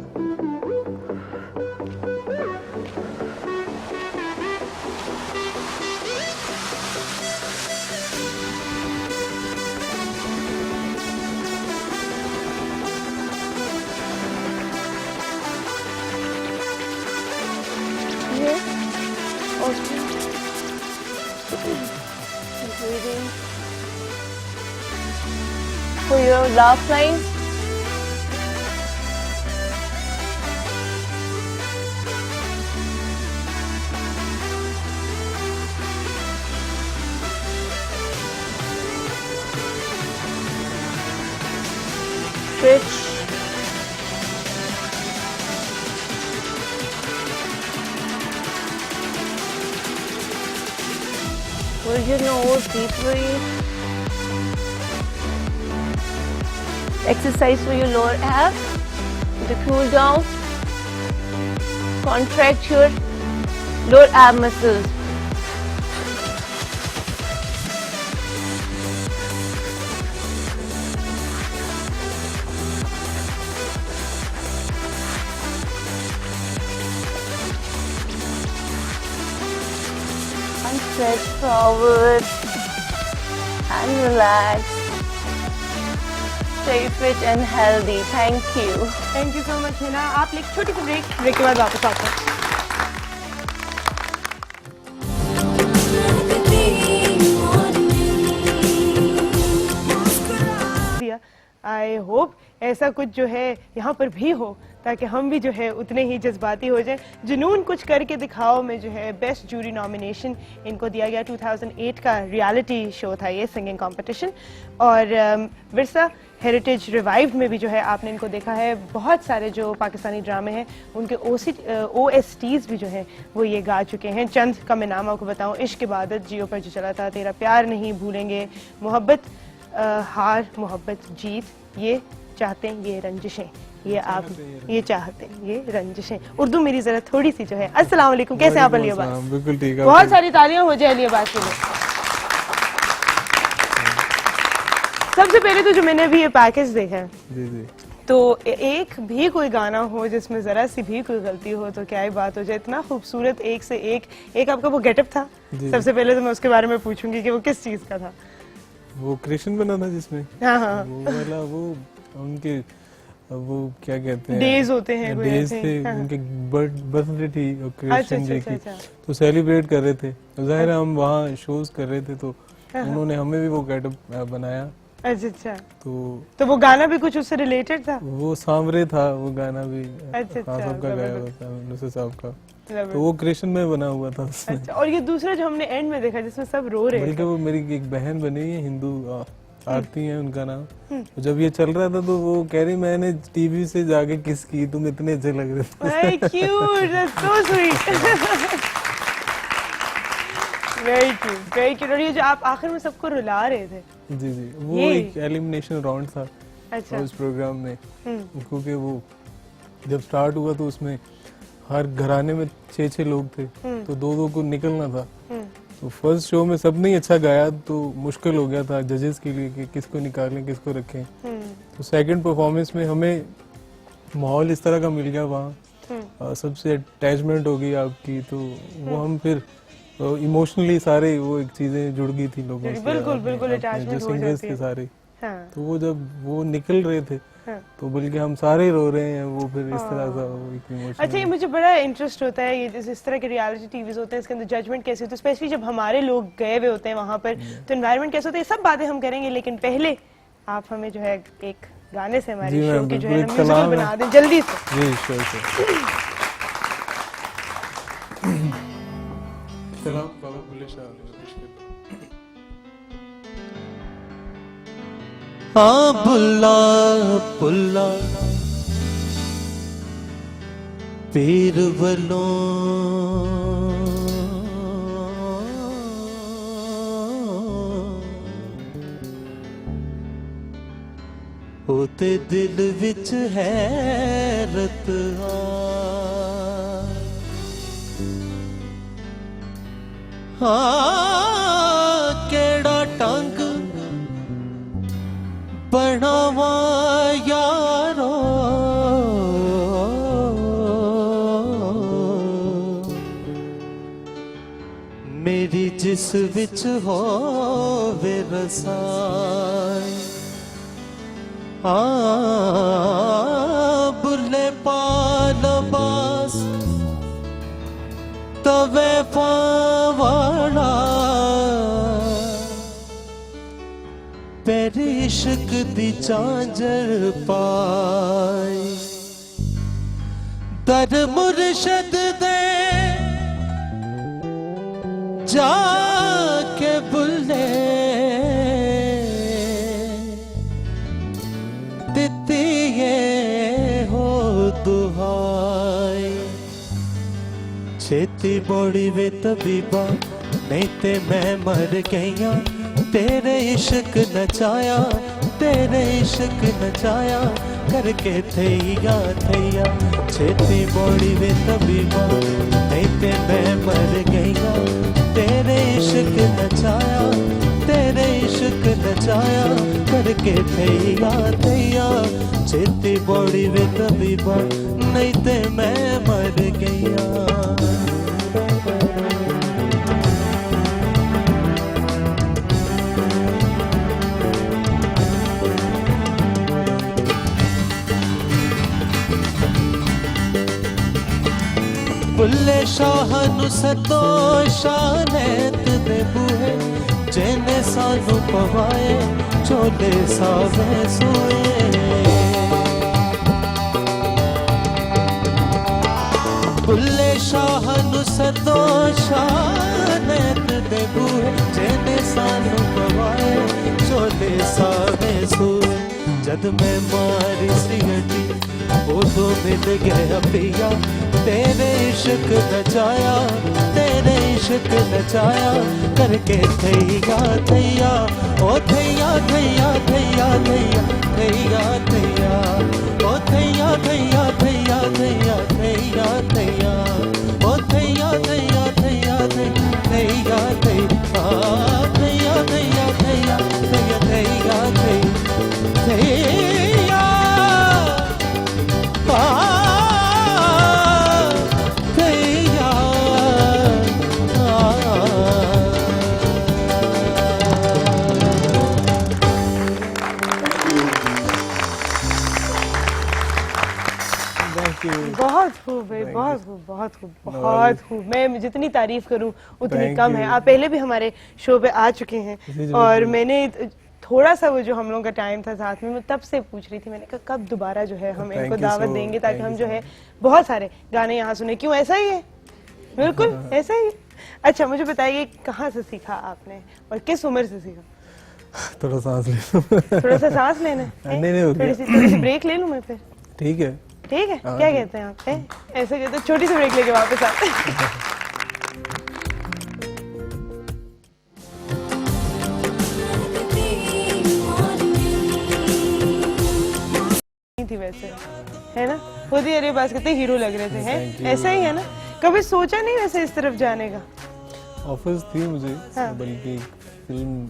Here. Okay. Breathing. For your laugh line. Stretch. Hold your nose, deep breathe. Exercise for your lower abs. To cool down, contract your lower ab muscles. And stretch forward and relax. Stay fit and healthy. Thank you. Thank you so much Hina. आप एक छोटी सी break के बाद वापस आते हैं। I hope ऐसा कुछ जो है यहाँ पर भी हो, ताकि हम भी जो है उतने ही जज्बाती हो जाएं। जुनून कुछ करके दिखाओ में जो है बेस्ट जूरी नॉमिनेशन इनको दिया गया। 2008 का रियलिटी शो था ये, सिंगिंग कंपटीशन। और विरसा हेरिटेज रिवाइव्ड में भी जो है आपने इनको देखा है। बहुत सारे जो पाकिस्तानी ड्रामे हैं उनके OSTs भी जो हैं वो ये गा चुके हैं। चंद का मैं नाम आपको बताऊँ, इश्क इबादत जियो पर जो चला था, तेरा प्यार नहीं भूलेंगे, मोहब्बत हार मोहब्बत जीत, ये चाहते हैं ये रंजिशें, ये आप ये चाहते हैं ये रंजिशें। उर्दू मेरी जरा थोड़ी सी जो है। अस्सलाम वालेकुम, कैसे हैं आप अली अब्बास? बिल्कुल ठीक है। बहुत सारी तालियां हो जाए अली अब्बास के लिए। सबसे पहले तो जो मैंने अभी ये पैकेज देखा है, जी जी, तो एक भी कोई गाना हो जिसमें जरा सी भी कोई गलती हो तो क्या ही बात हो जाए। इतना खूबसूरत एक से एक आपका वो गेटअप था। सबसे पहले तो मैं उसके बारे में पूछूंगी कि वो किस चीज का था। वो कृष्ण बना था जिसमें, हाँ हाँ, वो वाला, वो उनके वो क्या कहते हैं, डेज होते हैं, कोई डेज ऐसे, थे, हाँ। उनके बर्थडे थी और अच्छा, कृष्ण जी अच्छा, की, अच्छा। तो सेलिब्रेट कर रहे थे। तो जाहिर है हम वहाँ शोज कर रहे थे, तो उन्होंने हमें भी वो गेटअप बनाया। अच्छा अच्छा, तो वो गाना भी कुछ उससे रिलेटेड था। वो सांवरे था, वो गाना भी अच्छा, खान साहब का अच्छा, गाया हुआ था, नुसरत साहब का। Love तो it. वो कृष्ण में बना हुआ था उसमें। अच्छा, और ये दूसरा जो हमने एंड में देखा जिसमें सब रो रहे बल्कि थे। वो मेरी एक बहन बनी है, हिंदू आरती है उनका नाम। तो जब ये चल रहा था तो वो कह रही मैंने टीवी से जाके किस की, तुम इतने अच्छे लग रहे थे। Very cute, that's so sweet. Very cute, very cute. और ये जो आप आखिर में सबको रुला रहे थे। जी जी, वो ये- एक एलिमिनेशन राउंड था अच्छा। उस प्रोग्राम में, क्योंकि वो जब स्टार्ट हुआ तो उसमें हर घराने में 6-6 लोग थे, तो 2-2 को निकलना था। तो फर्स्ट शो में सबने ही अच्छा गाया, तो मुश्किल हो गया था जजेस के लिए कि किसको निकालें किसको रखें। तो सेकंड परफॉर्मेंस में हमें माहौल इस तरह का मिल गया वहाँ, सबसे अटैचमेंट हो गई आपकी, तो वो हम फिर इमोशनली सारे वो एक चीजें जुड़ गई थी लोगों से, बिल्कुल, अपने- बिल्कुल अपने attachment जो हो सिंगर्स जाती थे है। सारे, हाँ, तो वो जब वो निकल रहे थे, हाँ। तो बल्कि हम सारे रो रहे हैं, वो फिर इस तरह का वो एक इमोशन। अच्छा, ये मुझे बड़ा इंटरेस्ट होता है, ये इस तरह के रियलिटी टीवीज होते हैं, इसके अंदर जजमेंट कैसे होती है, स्पेशली जब हमारे लोग गए हुए होते हैं वहाँ पर, तो एनवायरनमेंट कैसे होता है, ये सब बातें हम करेंगे, लेकिन पहले आप हमें जो है एक गाने से हमारे जी शो मैम, की जो बिल्कुल है एक म्यूजिकल कलाम है। बना दें जल्दी से। जी श्योर चलो बाबा बुल्ले शाह ने पेश किया। हाँ बुल्ला बुल्ला पीर वलों होते दिल विच हैरत हाँ केड़ा टंग बनावा यारो मेरी जिस विच होवे रसाई बुले पाल बास तवे पावाड़ा पैर इश्क दी चांजर पाई दर मुर्शद दे जाके बुले दिती ये हो दुहाई छेती बड़ी वे तबीबा नहीं ते मैं मर गईया तेरे इश्क नचाया तेरे इश्क नचाया करके थैया थैया छेती बड़ी वे तबीबा नहीं ते मैं मर गईया तेरे इश्क नचाया तेरे इश्क नचाया करके थैया थैया छेती बड़ी वे तबीबा नहीं ते मैं मर गईया। बुल्ले शाह नु सतो शानैत दे बूहे जेने सानू पवाए चोले सावे सोए बुल्ले शाह नु सतो शानैत दे बूहे जेने सानू पवाए चोले सावे सोए जद मैं मारी सी हटी उदो मिल गया पिया तेरे इश्क नचाया तेरे इश्क नचाया करके थैया थैया ओ थैया थैया थैया थैया थैया थैया ओ थैया थैया थैया थैया थैया थैया ओ थैया थैया थैया थैया थैया थैया थैया थैया थैया थैया थैया खूब भाई, बहुत खूब, बहुत खूब, बहुत खूब। मैं जितनी तारीफ करूं उतनी कम है। आप पहले भी हमारे शो पे आ चुके हैं और मैंने थोड़ा सा वो जो हम लोगों का टाइम था साथ में, मैं तब से पूछ रही थी, मैंने कहा कब दोबारा जो है हम इनको दावत देंगे ताकि हम जो है बहुत सारे गाने यहाँ सुने। क्यों, ऐसा ही है? बिल्कुल ऐसा ही है। अच्छा मुझे बताइए, कहाँ से सीखा आपने और किस उम्र से सीखा? थोड़ा सांस ले लो। थोड़ा सा सांस लेना है? नहीं, हो गया। थोड़ी सी ब्रेक ले लूं मैं फिर? ठीक है। ठीक है, क्या कहते हैं आप? ऐसे कहते हैं, छोटी सी ब्रेक लेके वापस आते थी वैसे, है ना? खुद ही अरे बात करते हीरो लग रहे थे, हैं? ऐसा ही है ना? कभी सोचा नहीं वैसे इस तरफ जाने का? ऑफर्स थी मुझे, हाँ। बल्कि फिल्म,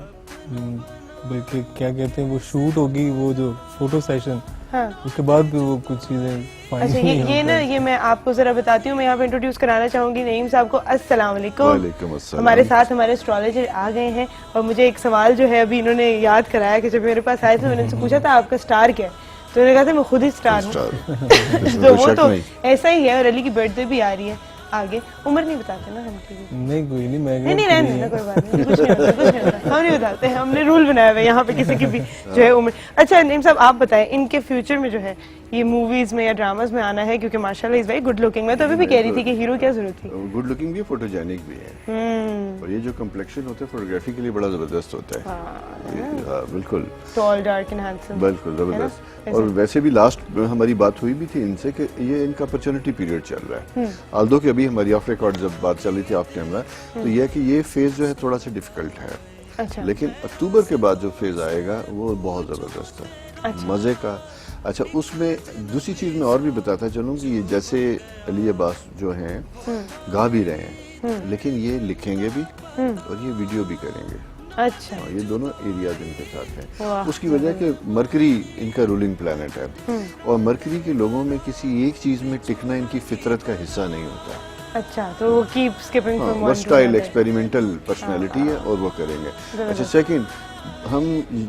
बल्कि क्या कहते हैं वो शूट होगी, वो जो फोटो सेशन, हाँ। उसके बाद भी वो कुछ चीजें अच्छा ये ना, ये मैं आपको जरा बताती हूँ। मैं यहाँ पे इंट्रोड्यूस कराना चाहूंगी नईम साहब को। अस्सलाम वालेकुम। वालेकुम अस्सलाम। हमारे साथ हमारे एस्ट्रोलॉजर आ गए हैं और मुझे एक सवाल जो है अभी इन्होंने याद कराया कि जब मेरे पास आए थे मैंने उनसे पूछा था आपका स्टार क्या है, तो उन्होंने कहा था मैं खुद ही स्टार हूँ। तो वो तो ऐसा ही है। और अली की बर्थडे भी आ रही है आगे। उम्र नहीं बताते ना हम? नहीं, कोई नहीं, मैं नहीं रहने देना, कोई बात नहीं, कुछ नहीं होता, कुछ नहीं होता। हम नहीं बताते हैं, हमने रूल बनाया हुआ है यहाँ पे किसी की भी जो है उम्र। अच्छा नईम साहब आप बताएं, इनके फ्यूचर में जो है ये मूवीज में या ड्रामाज में आना है, क्योंकि माशाल्लाह इज वेरी गुड लुकिंग। मैं तो अभी भी कह रही थी कि हीरो क्या जरूरत थी? गुड लुकिंग भी, फोटोजेनिक भी है। और ये जो कम्प्लेक्शन होता है फोटोग्राफी के लिए बड़ा जबरदस्त होता है। हाँ, बिल्कुल टॉल डार्क एंड हैंडसम, बिल्कुल जबरदस्त। और वैसे भी लास्ट हमारी बात हुई भी थी इनसे कि ये इनका अपॉर्चुनिटी पीरियड चल रहा है। आल्दो कि अभी हमारी ऑफ रिकॉर्ड जब बात चल रही थी ऑफ कैमरा, तो यह कि ये फेज जो है थोड़ा सा डिफिकल्ट है। अच्छा। लेकिन अक्टूबर के बाद जो फेज आएगा वो बहुत जबरदस्त है। अच्छा। मजे का। अच्छा उसमें दूसरी चीज मैं और भी बताता चलूं कि ये जैसे अली अब्बास जो हैं गा भी रहे हैं, लेकिन ये लिखेंगे भी और ये वीडियो भी करेंगे। अच्छा। ये दोनों एरियाज इनके साथ हैं। उसकी वजह कि मरकरी इनका रूलिंग प्लैनेट है और मरकरी के लोगों में किसी एक चीज में टिकना इनकी फितरत का हिस्सा नहीं होता। अच्छा, तो वो keep skipping from one versatile experimental personality है और वो करेंगे। अच्छा सेकंड, हम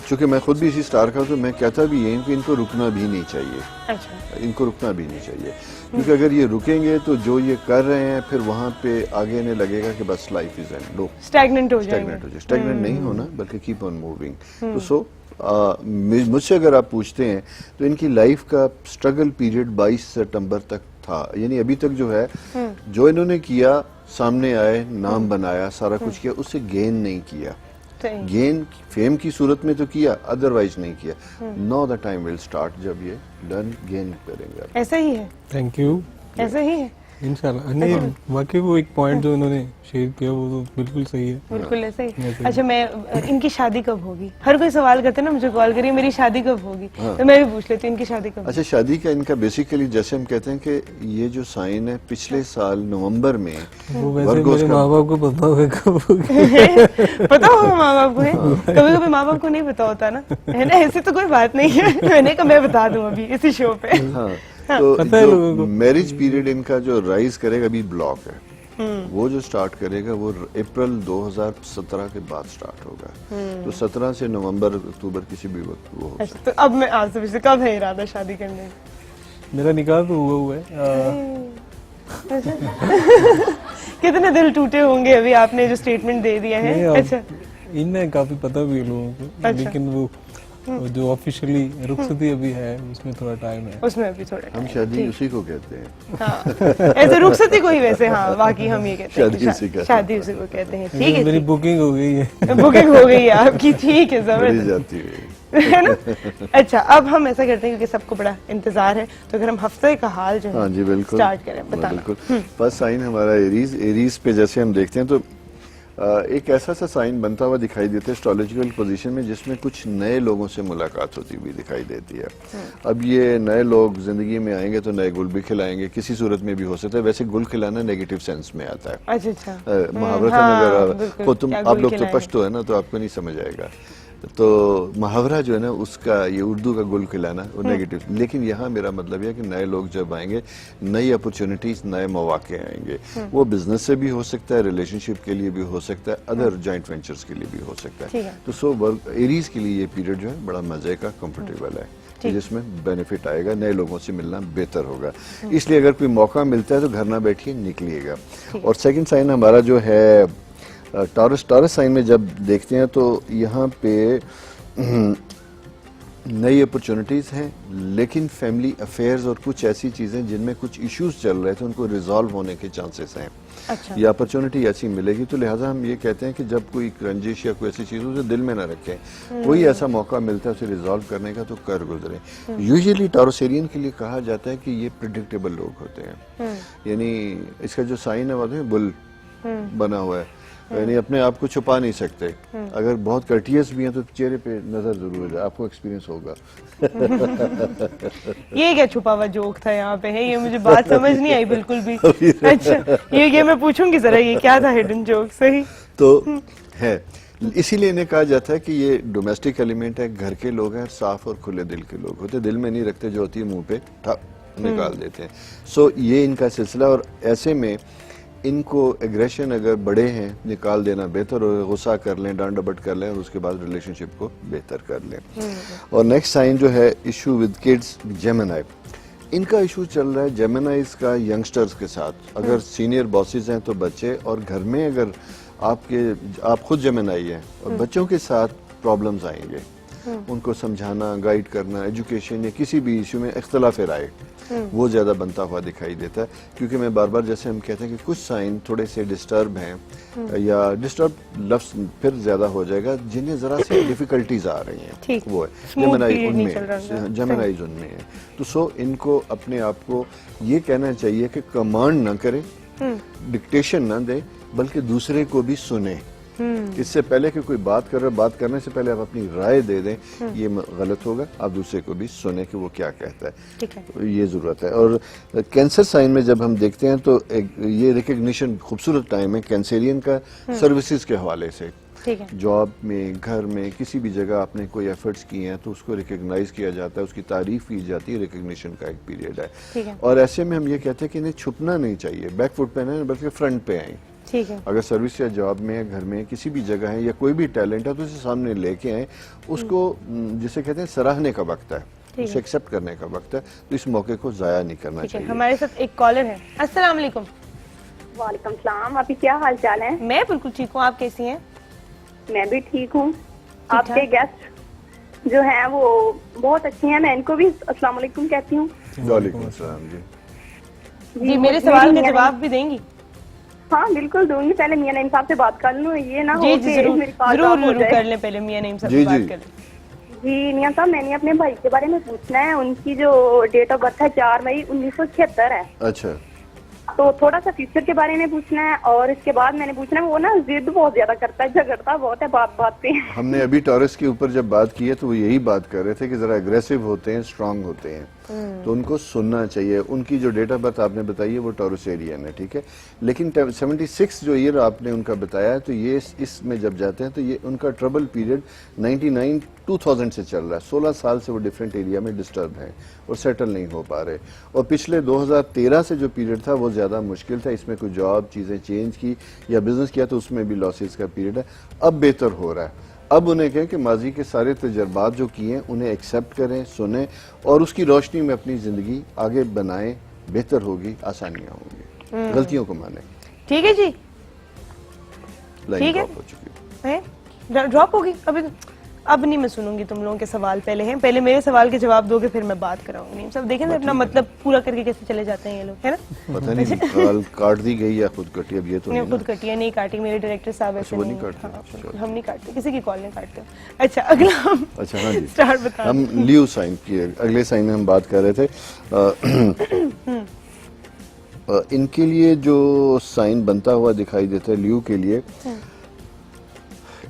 चूंकि मैं खुद भी इसी स्टार का हूं तो मैं कहता भी ये कि इनको रुकना भी नहीं चाहिए। अच्छा। इनको रुकना भी नहीं चाहिए, क्योंकि अगर ये रुकेंगे तो जो ये कर रहे हैं फिर वहां पे आगे इन्हें लगेगा कि बस life is and low, stagnant हो जाएंगे। स्टैग्नेंट नहीं होना बल्कि कीप ऑन मूविंग। तो सो मुझसे अगर आप पूछते हैं तो इनकी लाइफ का स्ट्रगल पीरियड 22 सितंबर तक था। यानी अभी तक जो है जो इन्होंने किया, सामने आए, नाम बनाया, सारा कुछ किया, उससे गेन नहीं किया। गेन फेम की सूरत में तो किया, अदरवाइज नहीं किया। Now the time will start जब ये डन गेन करेंगे। ऐसा ही है। Thank you. ऐसा ही है इंशाल्लाह। नहीं, वाकई वो एक पॉइंट जो इन्होंने शेयर किया वो तो बिल्कुल सही है। बिल्कुल ऐसे ही। अच्छा मैं, इनकी शादी कब होगी? हर कोई सवाल करते हैं ना, मुझे कॉल करिए मेरी शादी कब होगी। तो मैं भी पूछ लेती हूँ इनकी शादी कब। अच्छा शादी का इनका बेसिकली जैसे हम कहते हैं कि ये जो साइन है पिछले साल नवंबर में वो वैसे मेरे माँ बाप को पता होगा कब होगी। पता होगा माँ बाप को? कभी कभी माँ बाप को नहीं पता होता ना, है ना? ऐसी तो कोई बात नहीं है। मैंने कहा मैं बता दूं अभी इसी शो पे। हाँ, तो जो मैरिज पीरियड इनका जो राइज करेगा अभी ब्लॉक है, वो जो स्टार्ट करेगा वो अप्रैल 2017 के बाद स्टार्ट होगा। तो 17 से नवंबर अक्टूबर किसी भी वक्त वो हो अच्छा, तो अब मैं आज से पूछती हूँ, कब है इरादा शादी करने का? मेरा निकाह तो हुआ है। कितने दिल टूटे होंगे अभी आपने जो स्टेटमेंट दे दिया है। अच्छा, इनमें काफी पता भी है लोगों को। अच्छा। लेकिन वो जो ऑफिशियली रुखसती अभी है उसमें थोड़ा टाइम है। उसमें अभी थोड़ा हम शादी उसी को कहते हैं। हाँ, ऐसे रुखसती को ही वैसे, हाँ बाकी हम ये कहते शादी उसी हैं का। शादी उसी को कहते हैं। ठीक है, मेरी बुकिंग हो गई है। बुकिंग हो गई है आपकी, ठीक है, बढ़ी जबरदस्त, जाती है। है ना? अच्छा अब हम ऐसा करते हैं क्योंकि सबको बड़ा इंतजार है, तो अगर हम हफ्ते का हाल जो हाँ है जी बिल्कुल स्टार्ट करें, बताना। बिल्कुल। फर्स्ट साइन हमारा एरीज। एरीज पे जैसे हम देखते हैं तो एक ऐसा सा साइन बनता हुआ दिखाई देता है एस्ट्रोलॉजिकल पोजीशन में जिसमें कुछ नए लोगों से मुलाकात होती हुई दिखाई देती है। अब ये नए लोग जिंदगी में आएंगे तो नए गुल भी खिलाएंगे, किसी सूरत में भी हो सकता है। वैसे गुल खिलाना नेगेटिव सेंस में आता है। अच्छा अच्छा, मुहावरतन हाँ, अगर बिल्कुल, वो तुम क्या आप गुल लोग तो खिलाएंगे। पश्तो है ना तो आपको नहीं समझ आएगा। तो मुहावरा जो है ना उसका ये उर्दू का गुल खिलाना वो नेगेटिव। लेकिन यहाँ मेरा मतलब है कि नए लोग जब आएंगे, नई अपॉर्चुनिटीज, नए मौके आएंगे। वो बिजनेस से भी हो सकता है, रिलेशनशिप के लिए भी हो सकता है, अदर जॉइंट वेंचर्स के लिए भी हो सकता ठीक है। है। तो सो एरीज के लिए ये पीरियड जो है बड़ा मजे का, कंफर्टेबल है। कि जिसमें बेनिफिट आएगा, नए लोगों से मिलना बेहतर होगा। इसलिए अगर कोई मौका मिलता है तो घर ना बैठिए, निकलिएगा। और सेकंड साइन हमारा जो है टॉरस साइन में जब देखते हैं तो यहाँ पे नई अपॉर्चुनिटीज हैं, लेकिन फैमिली अफेयर्स और कुछ ऐसी चीजें जिनमें कुछ इश्यूज चल रहे थे उनको रिजॉल्व होने के चांसेस हैं। अच्छा। ये अपॉर्चुनिटी ऐसी मिलेगी, तो लिहाजा हम ये कहते हैं कि जब कोई रंजिश या कोई ऐसी चीज उसे दिल में ना रखें, कोई ऐसा मौका मिलता है उसे रिजॉल्व करने का तो कर गुजरे। यूजुअली टॉरसेरियन के लिए कहा जाता है कि ये प्रिडिक्टेबल लोग होते हैं, यानी इसका जो साइन है वो बुल बना हुआ है, यानी अपने आप को छुपा नहीं सकते। अगर बहुत कर्टियस भी हैं तो चेहरे पे नजर जरूर है, आपको एक्सपीरियंस होगा। ये क्या छुपा हुआ जोक था यहाँ पे है, ये मुझे बात समझ नहीं आई बिल्कुल भी। अच्छा, ये मैं पूछूंगी जरा, ये क्या था हिडन जोक? सही तो है, इसीलिए इन्हें कहा जाता है कि ये डोमेस्टिक एलिमेंट है, घर के लोग हैं, साफ और खुले दिल के लोग होते, दिल में नहीं रखते, जो होती है मुंह पे निकाल देते हैं। सो ये इनका सिलसिला, और ऐसे में इनको एग्रेशन अगर बड़े हैं निकाल देना बेहतर, और गुस्सा कर लें, डांट डपट कर लें, और उसके बाद रिलेशनशिप को बेहतर कर लें। और नेक्स्ट साइन जो है इशू विद किड्स, जेमिनी। इनका इशू चल रहा है जेमिनीज का यंगस्टर्स के साथ। अगर सीनियर बॉसेस हैं तो बच्चे, और घर में अगर आप खुद जेमिनी हैं और बच्चों के साथ प्रॉब्लम्स आएंगे, उनको समझाना, गाइड करना, एजुकेशन या किसी भी इशू में इख्तलाफ राय वो ज्यादा बनता हुआ दिखाई देता है। क्योंकि मैं बार बार जैसे हम कहते हैं कि कुछ साइन थोड़े से डिस्टर्ब हैं, या डिस्टर्ब लफ्ज फिर ज्यादा हो जाएगा, जिन्हें जरा से डिफिकल्टीज आ रही हैं, वो है जेमिनीज उनमें है। तो सो इनको अपने आप को ये कहना चाहिए कि कमांड ना करें, डिक्टेशन ना दे, बल्कि दूसरे को भी सुने। इससे पहले कि कोई बात कर रहे, बात करने से पहले आप अपनी राय दे दें, ये गलत होगा। आप दूसरे को भी सुने कि वो क्या कहता है, तो ये जरूरत है। और कैंसर साइन में जब हम देखते हैं तो ये रिकग्निशन खूबसूरत टाइम है कैंसेरियन का, सर्विसेज के हवाले से। जॉब में, घर में, किसी भी जगह आपने कोई एफर्ट्स किए हैं तो उसको रिकग्नाइज किया जाता है, उसकी तारीफ की जाती है, रिकग्निशन का एक पीरियड है। और ऐसे में हम ये कहते हैं कि इन्हें छुपना नहीं चाहिए, बैक फुट पे नहीं बल्कि फ्रंट पे आए। ठीक है। अगर सर्विस या जॉब में, घर में, किसी भी जगह है, या कोई भी टैलेंट है तो उसे सामने लेके आए, उसको जिसे कहते हैं सराहने का वक्त है, उसे एक्सेप्ट करने का वक्त है, तो इस मौके को जाया नहीं करना चाहिए। हमारे साथ एक कॉलर है। अस्सलाम वालेकुम। वालेकुम सलाम। अभी क्या हाल चाल है? मैं बिल्कुल ठीक हूँ, आप कैसी हैं? मैं भी ठीक हूँ। आपके गेस्ट जो हैं वो बहुत अच्छे हैं, मैं इनको भी अस्सलाम वालेकुम कहती हूँ। वालेकुम अस्सलाम जी, मेरे सवाल का जवाब भी देंगी? हाँ बिल्कुल दूंगी। पहले मियां नईम साहब से बात कर लूँ, ये ना हो जी कि जरूर मेरी बात ड्रॉप हो जाए। कर लें, पहले मियां नईम साहब से बात कर लें। जी मियां साहब, मैंने अपने भाई के बारे में पूछना है। उनकी जो डेट ऑफ बर्थ है 4 मई 1976 है। अच्छा, तो थोड़ा सा फ्यूचर के बारे में पूछना है, और इसके बाद मैंने पूछना है, वो ना जिद बहुत ज्यादा करता है, झगड़ता बहुत है बात बात पे। हमने अभी टॉरस के ऊपर जब बात की है तो वो यही बात कर रहे थे कि जरा एग्रेसिव होते हैं, स्ट्रांग होते हैं, तो उनको सुनना चाहिए। उनकी जो डेट ऑफ बर्थ आपने बताई है वो टॉरसेरियन है, ठीक है। लेकिन 76 जो ईयर आपने उनका बताया है, तो ये इसमें जब जाते हैं तो ये उनका ट्रबल पीरियड 99-2000 से चल रहा है। 16 साल से वो डिफरेंट एरिया में डिस्टर्ब हैं और सेटल नहीं हो पा रहे। और पिछले 2013 से जो पीरियड था वो ज्यादा मुश्किल था, इसमें कोई जॉब, चीजें चेंज की या बिजनेस किया तो उसमें भी लॉसेस का पीरियड है। अब बेहतर हो रहा है। अब उन्हें कहें कि माजी के सारे तजर्बात जो किए हैं उन्हें एक्सेप्ट करें, सुने, और उसकी रोशनी में अपनी जिंदगी आगे बनाएं, बेहतर होगी, आसानियां होंगी, गलतियों को माने। ठीक है जी, लाइन ड्रॉप हो चुकी है, ड्रॉप होगी। अब नहीं मैं सुनूंगी तुम लोगों के सवाल। पहले मेरे सवाल के जवाब दोगे, फिर मैं बात कराऊंगी। सब देखें ना अपना मतलब पूरा करके कैसे चले जाते हैं ये लोग, है ना। पता नहीं कॉल काट दी गई या खुद कटी, अब ये तो नहीं, खुद कटी है, नहीं काटी। मेरे डायरेक्टर साहब ऐसे वो नहीं नहीं काटते। हाँ, हम नहीं काटते, किसी की कॉल नहीं काटते। अच्छा, अगला हम अच्छा, हाँ जी, स्टार्ट बता। हम लियो साइन की अगले साइन में हम बात कर रहे थे। इनके लिए जो साइन बनता हुआ दिखाई देता है लियो के लिए,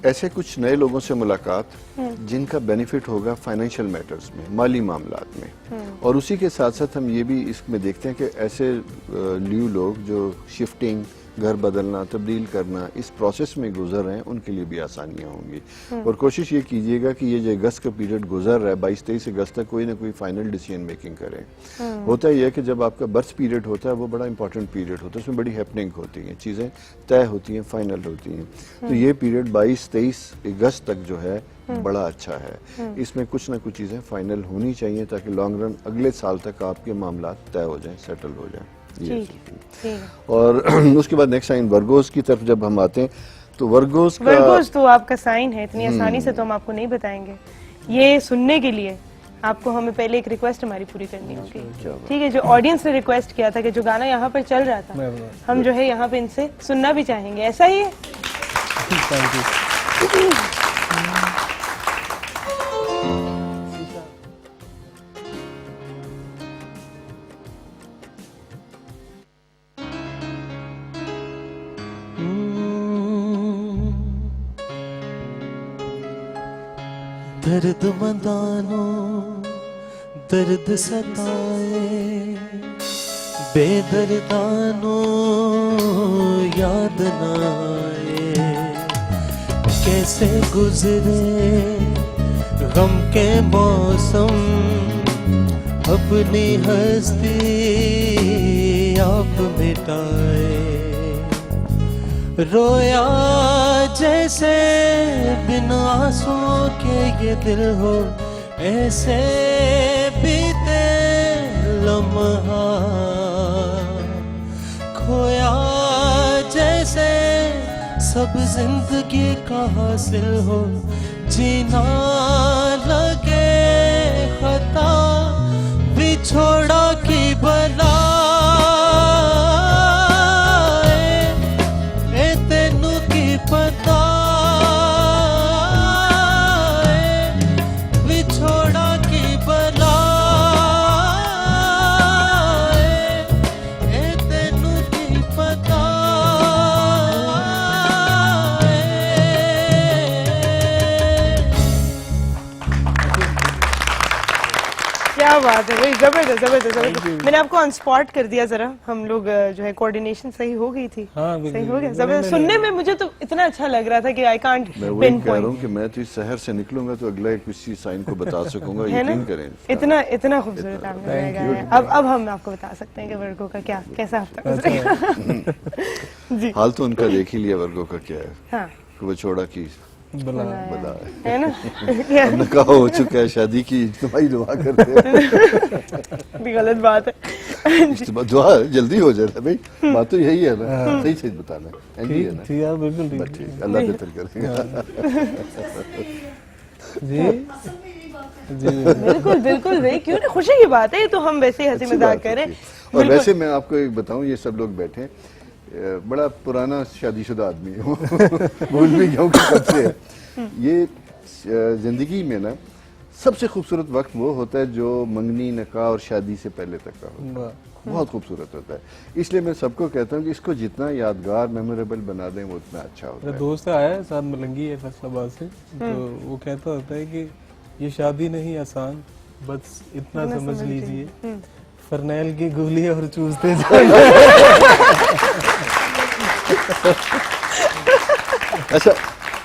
ऐसे कुछ नए लोगों से मुलाकात जिनका बेनिफिट होगा फाइनेंशियल मैटर्स में, माली मामलात में। और उसी के साथ साथ हम ये भी इसमें देखते हैं कि ऐसे लियो लोग जो शिफ्टिंग, घर बदलना, तब्दील करना, इस प्रोसेस में गुजर रहे हैं, उनके लिए भी आसानियां होंगी। और कोशिश ये कीजिएगा कि ये जो अगस्त का पीरियड गुजर रहा है 22-23 अगस्त तक कोई ना कोई फाइनल डिसीजन मेकिंग करें। होता यह है कि जब आपका बर्थ पीरियड होता है वो बड़ा इंपॉर्टेंट पीरियड होता है, उसमें बड़ी हैपनिंग होती हैं, चीज़ें तय होती हैं, फाइनल होती हैं। तो ये पीरियड 22-23 अगस्त तक जो है बड़ा अच्छा है। इसमें कुछ ना कुछ चीज़ें फाइनल होनी चाहिए ताकि लॉन्ग रन अगले साल तक आपके मामला तय हो जाएं, सेटल हो जाएं। और उसके बाद नेक्स्ट साइन वर्गोस की तरफ जब हम आते हैं तो वर्गोस तो आपका साइन है, इतनी आसानी से तो हम आपको नहीं बताएंगे। ये सुनने के लिए आपको हमें पहले एक रिक्वेस्ट हमारी पूरी करनी होगी, ठीक है? जो ऑडियंस ने रिक्वेस्ट किया था कि जो गाना यहाँ पर चल रहा था हम जो है यहाँ पे इनसे सुनना भी चाहेंगे, ऐसा ही है? दर्द मंदानो दर्द सताए, बेदर्दानो याद न आए। कैसे गुजरे गम के मौसम, अपनी हस्ती आप मिटाए। रोया जैसे बिन आंसुओं के ये दिल हो, ऐसे बीते लम्हा। खोया जैसे सब जिंदगी का हासिल हो, जीना लगे खता, बिछोड़ा की बला। क्या बात है भाई, जबरदस्त जबरदस्त जबरदस्त। मैंने आपको ऑन स्पॉट कर दिया जरा, हम लोग जो है कोऑर्डिनेशन सही हो गई थी। हाँ, सही हो गया, जबरदस्त। सुनने में मुझे तो इतना अच्छा लग रहा था कि आई कांट मैं वही पिन कह रहा हूँ पॉइंट, कि मैं तो इस शहर से निकलूंगा तो अगला किसी साइन को बता सकूंगा, है ना? यकीन करें। इतना खूबसूरत आपने गाया है। अब हम आपको बता सकते हैं कि वर्गों का क्या कैसा हफ्ता गुजरेगा। जी हाल तो उनका देख ही लिया वर्गों का क्या है, हाँ, कि वो छोड़ा की बला बला है ना? अब निकाह हो चुका है, शादी की इज्तिमाई दुआ करते हैं। भी गलत बात है। इज्तिमा दुआ जल्दी हो जाता है भाई, बात तो यही है ना, सही सही बताना है, ऐसे ही है ना। ठीक है, बिल्कुल बस ठीक, अल्लाह बेहतर करेगा। जी जी बिल्कुल बिल्कुल भाई, क्यों नहीं, खुशी की बात है ये तो, हम वैसे ही हंसी अच्छी मजाक बात है, करें। अच्छी। और वैसे मैं आपको एक बताऊं, ये सब लोग बैठे बड़ा पुराना शादीशुदा आदमी हूँ, भूल भी गया हूँ कि कब से है। ये जिंदगी में ना सबसे खूबसूरत वक्त वो होता है जो मंगनी, निकाह और शादी से पहले तक का होता है, बहुत खूबसूरत होता है। इसलिए मैं सबको कहता हूँ कि इसको जितना यादगार, मेमोरेबल बना दें वो उतना अच्छा होता मेरा है। दोस्त आया है साथ मलंगी है फैसलाबाद से, तो वो कहता होता है कि ये शादी नहीं आसान, बस इतना समझ लीजिए, फरनैल की गोली और चूसते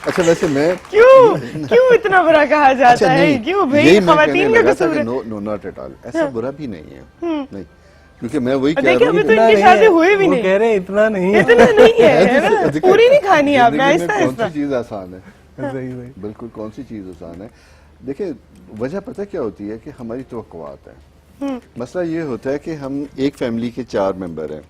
अच्छा वैसे मैं क्यों इतना बुरा कहा जाता है? क्यों भाई, खवातीन का कसूर है। नो नॉट एट ऑल, ऐसा बुरा भी नहीं है, नहीं, क्योंकि मैं वही कह देखिए रहा हूँ अभी तो इनकी शादी हुई भी वो नहीं, कह रहे हैं इतना नहीं है। इतना नहीं है ना? देखिए, पूरी नहीं खानी है आपने, जिंदगी में आहिस्ता कौन आहिस्ता। सी चीज आसान है? सही भाई, बिल्कुल, कौन सी चीज आसान है? देखिए वजह पता क्या होती है कि हमारी तवक्कुआत है। मसला ये होता है कि हम एक फैमिली के 4 मेंबर हैं,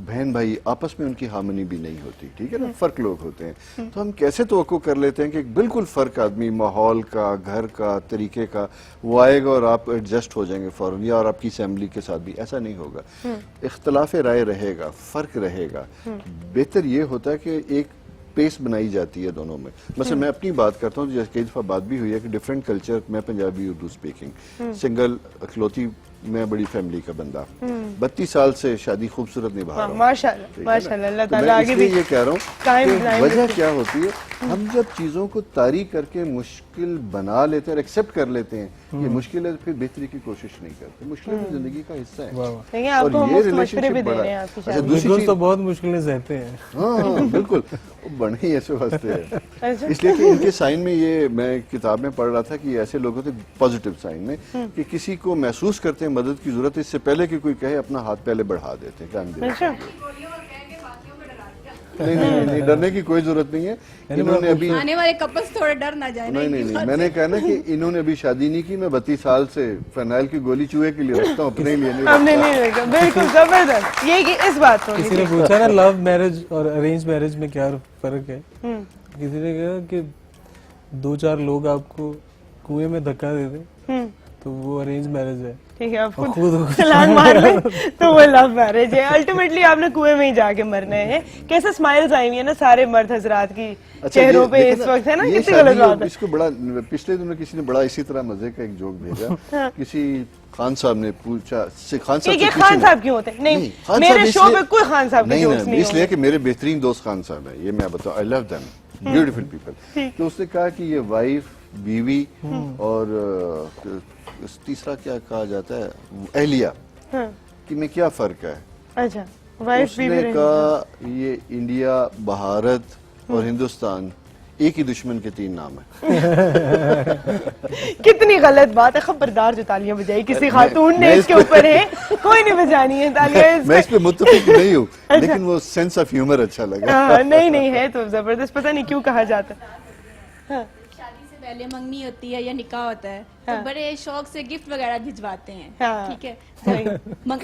बहन भाई, आपस में उनकी हार्मनी भी नहीं होती, ठीक है ना, फर्क लोग होते हैं। तो हम कैसे तवक्को कर लेते हैं कि एक बिल्कुल फर्क आदमी, माहौल का, घर का, तरीके का, वो आएगा और आप एडजस्ट हो जाएंगे फौरन, या और आपकी फैमिली के साथ भी ऐसा नहीं होगा। इख्तलाफ राय रहेगा, फर्क रहेगा। बेहतर ये होता है कि एक पेस बनाई जाती है दोनों में। मतलब मैं अपनी बात करता हूँ, जैसे कई दफा बात भी हुई है कि डिफरेंट कल्चर, मैं पंजाबी, उर्दू स्पीकिंग, सिंगल अखलौती, मैं बड़ी फैमिली का बंदा, 32 साल से शादी खूबसूरत निभा रहा हूँ, माशाल्लाह माशाल्लाह, अल्लाह तो ताला मैं आगे इसलिए भी ये कह रहा हूँ कायम कि बनाए वजह रखे। क्या होती है हम जब चीजों को तारी करके मुश्किल बना लेते हैं और एक्सेप्ट कर लेते हैं ये मुश्किल है, तो फिर बेहतरी की कोशिश नहीं करते। मुश्किल भी जिंदगी का हिस्सा है। देखिए आपको हम मुफ्त मशवरे भी दे रहे हैं आपकी अच्छा शादी। दूसरी दोस्त चीज, तो बहुत मुश्किलें सहते हैं। हाँ बिल्कुल, वो बने ही ऐसे हंसते हैं। अच्छा। इसलिए कि इनके साइन में, ये मैं किताब में पढ़ रहा था कि ऐसे लोग होते पॉजिटिव साइन में कि किसी को महसूस करते हैं मदद की जरूरत, इससे पहले कि कोई कहे अपना हाथ पहले बढ़ा देते हैं। काम दे अच्छा, नहीं, डरने की कोई जरूरत नहीं है। इन्होंने अभी आने वाले कपल्स थोड़ा डर ना जाए ना नहीं इनकी नहीं बात मैंने से। कहा ना कि इन्होंने अभी शादी नहीं की। मैं 32 साल से फनाइल की गोली चूहे के लिए रखता हूँ, अपने लिए नहीं हमने रखता। नहीं देखा, बिल्कुल जबरदस्त। ये कि इस बात को किसी ने पूछा ना लव मैरिज और अरेंज मैरिज में क्या फर्क है, किसी ने कहा कि 2-4 लोग आपको कुएं में धक्का दे दें तो वो अरेंज मैरिज है, ठीक है, आप और खुद खुद छलांग मार ले तो वो लव मैरिज है। अल्टीमेटली आपने कुएं में ही जाके मरना है। कैसे स्माइल्स आई हुई है ना सारे मर्द हजरात की चेहरों पे इस वक्त, है ना, ये कितनी गलत शादी, बात है। इसको बड़ा पिछले दिनों किसी ने बड़ा इसी तरह मजे का एक जोक भेजा। किसी खान साहब ने पूछा, खान साहब ये से खान किसी साहब ने- क्यों होते हैं? नहीं, खान मेरे साहब शो इसलिए- पे कोई खान साहब के नहीं, जोक्स नहीं इसलिए होंगे। कि मेरे बेहतरीन दोस्त खान साहब है, ये मैं बताऊं, I love them, beautiful people. तो उसने कहा कि ये वाइफ, बीवी और तीसरा क्या कहा जाता है, अहलिया, हाँ, कि में क्या फर्क है? अच्छा, वाइफ भी उसने कहा ये इंडिया, भारत और हिंदुस्तान एक ही दुश्मन के 3 नाम है। कितनी गलत बात है। खबरदार जो तालियां बजाई किसी खातून ने मैं इसके इस पे- ऊपर है, कोई नहीं बजानी है तालियां इस मैं इस पे। पे मुत्तफिक नहीं हूँ, लेकिन वो सेंस ऑफ ह्यूमर अच्छा लगा। हाँ, नहीं नहीं है तो जबरदस्त, पता नहीं क्यों कहा जाता है। हाँ, शादी से पहले मंगनी होती है या निकाह होता है तो बड़े शौक से गिफ्ट वगैरह भिजवाते हैं, हाँ। ठीक है।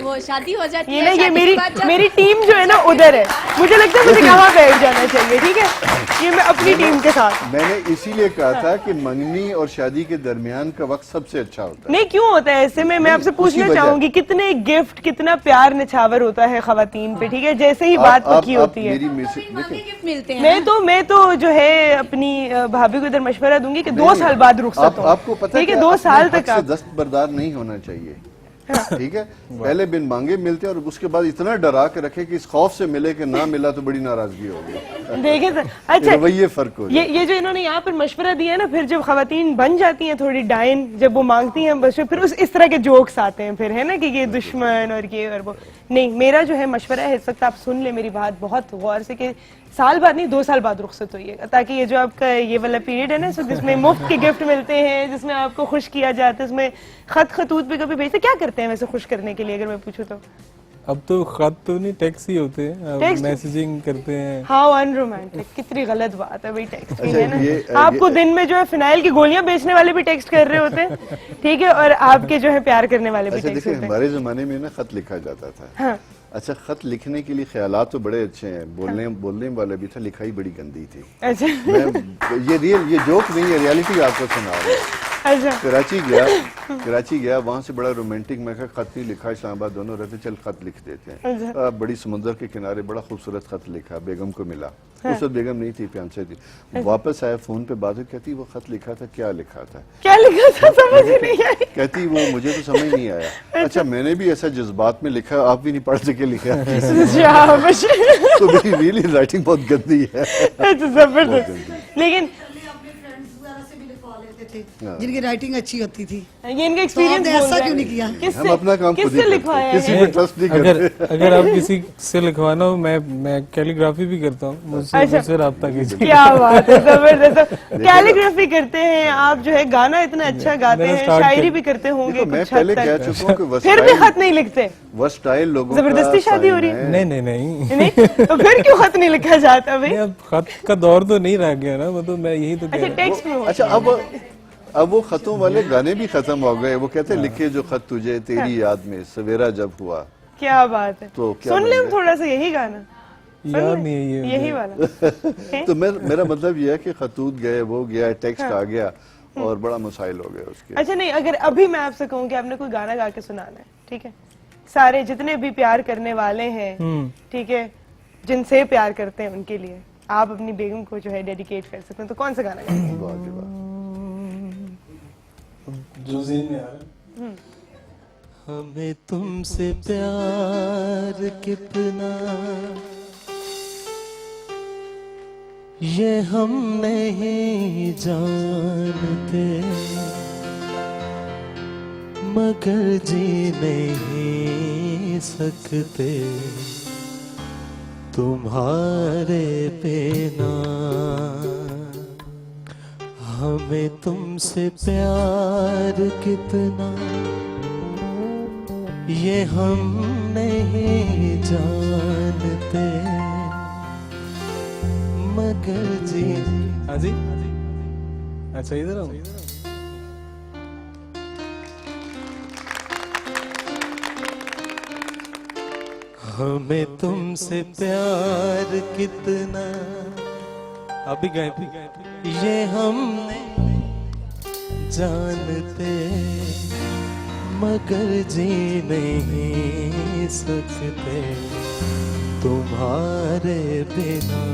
वो शादी हो जाती ये है, ना, ये शादी के मेरी बाद जब- मेरी टीम जो है ना उधर है, मुझे लगता है मुझे कहाँ बैठ जाना चाहिए, ठीक है। ये मैं अपनी टीम के साथ। मैंने इसीलिए कहा था कि मंगनी और शादी के दरमियान का वक्त सबसे अच्छा होता है। नहीं, क्यों होता है ऐसे में? मैं आपसे उसकी पूछना वजह- चाहूंगी, कितने गिफ्ट, कितना प्यार निछावर होता है खवातीन पे, ठीक है, जैसे ही बात पक्की होती है। मेरी मम्मी गिफ्ट मिलते हैं मैं तो जो है अपनी भाभी को इधर मशवरा दूंगी कि 2 साल बाद रुखसत हो। आपको पता ठीक है, कि 2 अपने साल हक तक से आप दस्तबरदार नहीं होना चाहिए। ठीक है, पहले बिन मांगे मिलते हैं और उसके बाद इतना डरा के रखे कि इस खौफ से मिले कि ना मिला तो बड़ी नाराजगी होगी। देखे सर। अच्छा, रवैये फर्क हो जाए। ये जो इन्होंने यहाँ पर मशवरा दिया ना, फिर जब खवातीन बन जाती हैं थोड़ी डाइन, जब वो मांगती हैं बस, फिर इस तरह के जोक्स आते हैं फिर, है ना, कि ये दुश्मन और ये और वो। नहीं, मेरा जो है मशवरा है इस वक्त, आप सुन ले मेरी बात बहुत गौर से, कि साल बाद नहीं 2 साल बाद रुखसत होइएगा, ताकि ये जो आपका ये वाला पीरियड है ना, जिसमें मुफ्त के गिफ्ट मिलते हैं, जिसमें आपको खुश किया जाता है, इसमें खतूत पे कभी भेजते, क्या करते हैं वैसे खुश करने के लिए, अगर मैं पूछूं तो? अब तो खत तो नहीं, टेक्स्ट ही होते हैं, अब टेक्स्ट? मैसेजिंग करते हैं। हाउ अनरोमांटिक, कितनी गलत बात है भाई, टेक्स्ट की, अच्छा, है ना। ये- आपको दिन में जो है फिनाइल की गोलियां बेचने वाले भी टेक्स्ट कर रहे होते हैं, ठीक है, और आपके जो है प्यार करने वाले भी अच्छा टेक्स्ट देखिए, होते हैं। हमारे जमाने में ना खत लिखा जाता था। हाँ, अच्छा, खत लिखने के लिए ख्यालात तो बड़े अच्छे हैं, बोलने वाले भी था, लिखाई बड़ी गंदी थी। अच्छा मैं ये जोक नहीं है, रियलिटी आपको सुना रहा हूं। अच्छा, कराची गया, वहां से बड़ा रोमांटिक, मैं कहा खत नहीं लिखा, इस्लामाबाद दोनों रहते, चल खत लिख देते हैं। बड़ी समुद्र के किनारे बड़ा खूबसूरत खत लिखा, बेगम को मिला। उस वक्त बेगम नहीं थी, फियांसे थी। वापस आया, फोन पे बात हुई, कहती वो खत लिखा था, क्या लिखा था? क्या लिखा था समझ ही नहीं आई। कहती वो मुझे तो समझ नहीं आया। अच्छा, मैंने भी ऐसा जज्बात में लिखा, आप भी नहीं पढ़ सके लिखा। शाबाश। तो मेरी रियली राइटिंग बहुत गंदी है। अच्छा, जबरदस्त। लेकिन जिनकी राइटिंग अच्छी होती थी, ये इनका एक्सपीरियंस तो आपने ऐसा क्यों नहीं किया? हम अपना काम खुद ही किससे करते हैं, लिखवाया किसी है? पे ट्रस्ट नहीं करते। अगर आप किसी से लिखवाना हो, मैं कैलीग्राफी भी करता हूँ, मुझसे अच्छा। मुझसे राब्ता कीजिए। क्या बात है, जबरदस्त। कैलीग्राफी करते हैं आप, जो है गाना इतना अच्छा गाते मैंने हैं, start शायरी किया। भी करते होंगे देखो, मैं कुछ हद पहले तक। कह चुका हूँ कि फिर भी खत नहीं लिखते? वर्सटाइल लोगों का जबरदस्ती शादी हो रही sign नहीं नहीं नहीं नहीं, तो फिर क्यों खत नहीं लिखा जाता भाई? नहीं, अब खत का दौर तो नहीं रह गया ना, मतलब मैं यही तो कह अच्छा, रहा हूँ। टेक्स्ट में हो। अच्छा, अब वो खतों वाले गाने भी खत्म हो गए। वो कहते हैं, लिखे जो खत तुझे तेरी याद में सवेरा जब हुआ। क्या बात है, तो क्या सुन बन ले गए? थोड़ा सा यही गाना, याद नहीं है ये यही वाला। तो मेरा मतलब ये है कि खतूत गए, वो गया, टेक्स्ट आ गया और बड़ा मसाइल हो गए उसके। अच्छा, नहीं, अगर अभी मैं आपसे कहूँ कि आपने कोई गाना गा के सुनाना है, ठीक है, सारे जितने भी प्यार करने वाले हैं, ठीक है, जिनसे प्यार करते हैं उनके लिए आप अपनी बेगम को जो है डेडिकेट कर सकते हैं, तो कौन सा गाना गाएंगे? वाह जी वाह। जो ज़हन में आ रहा है। हमें तुमसे प्यार कितना ये हम नहीं जानते मगर जी नहीं सकते तुम्हारे बिना। हमें तुमसे प्यार कितना ये हम नहीं जानते मगर जी। हाँ जी, अच्छा इधर आओ। हमें तुमसे प्यार कितना आप भी गए ये हम नहीं जानते मगर जी नहीं सकते तुम्हारे बिना।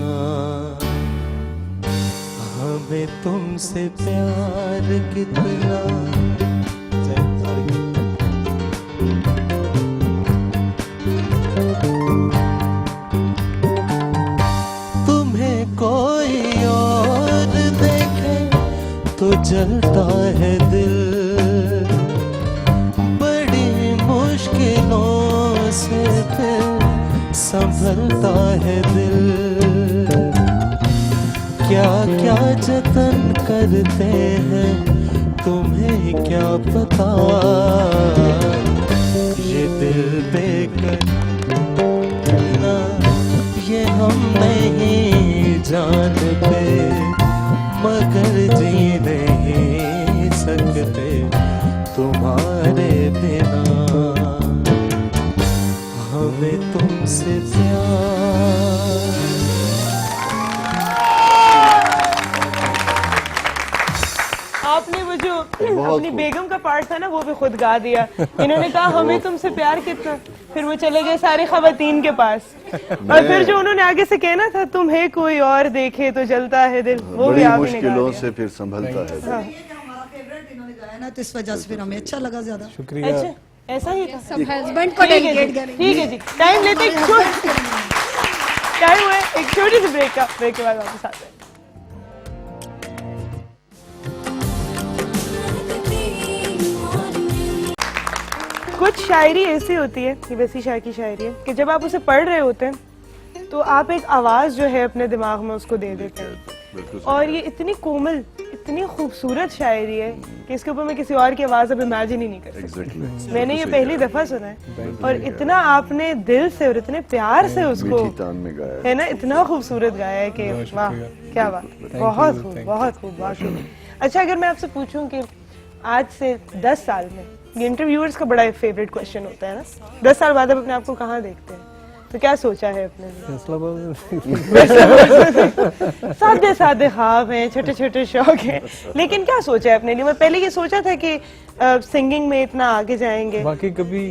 हमें तुमसे प्यार कितना। तुम्हें कोई और देखे तो जलता है दिल, बड़ी मुश्किलों से फिर संभलता है दिल। क्या क्या जतन करते हैं तुम्हें क्या पता, ये दिल बेकना ये हम नहीं जानते मगर जी नहीं सकते तुम्हारे बिना। हमें तुमसे प्यार। आपने वो जो अपनी बेगम का पार्ट था ना वो भी खुद गा दिया। इन्होंने कहा हमें तुमसे प्यार कितना, फिर वो चले गए सारी खवातीन के पास और फिर जो उन्होंने आगे से कहना था तुम्हें कोई और देखे तो जलता है दिल, वो भी बड़ी आपने गा मुश्किलों दिया। से फिर संभलता है। हमारा फेवरेट इन्होंने गाया ना, तो इस वजह से फिर हमें अच्छा लगा ज्यादा। शुक्रिया। अच्छा ऐसा ही था। सब हस्बैंड को ठीक है डेलीगेट जी, करेंगे। ठीक है जी, टाइम लेते टाइम हुआ है एक छोटी सी ब्रेक का, ब्रेक के बाद वापस आते हैं। कुछ शायरी ऐसी होती है, ये वैसी शायर की शायरी है कि जब आप उसे पढ़ रहे होते हैं तो आप एक आवाज जो है अपने दिमाग में उसको दे देते हैं। और ये इतनी कोमल, इतनी खूबसूरत शायरी है कि इसके ऊपर मैं किसी और की आवाज अब इमेजिन ही नहीं कर सकती। मैंने ये पहली दफा सुना है और इतना आपने दिल से और इतने प्यार से उसको में गाया है ना, इतना खूबसूरत गाया है कि वाह क्या बात, बहुत खूब, बहुत खूब, बहुत खूब। अच्छा अगर मैं आपसे पूछूं कि आज से 10 साल में, ये इंटरव्यूअर्स का बड़ा फेवरेट क्वेश्चन होता है ना, 10 साल बाद आप अपने आप को कहाँ देखते हैं, तो क्या सोचा है अपने लिए? सादे सादे ख्वाब हैं, छोटे छोटे शौक हैं, लेकिन क्या सोचा है अपने लिए? मैं पहले ये सोचा था कि सिंगिंग में इतना आगे जाएंगे। बाकी कभी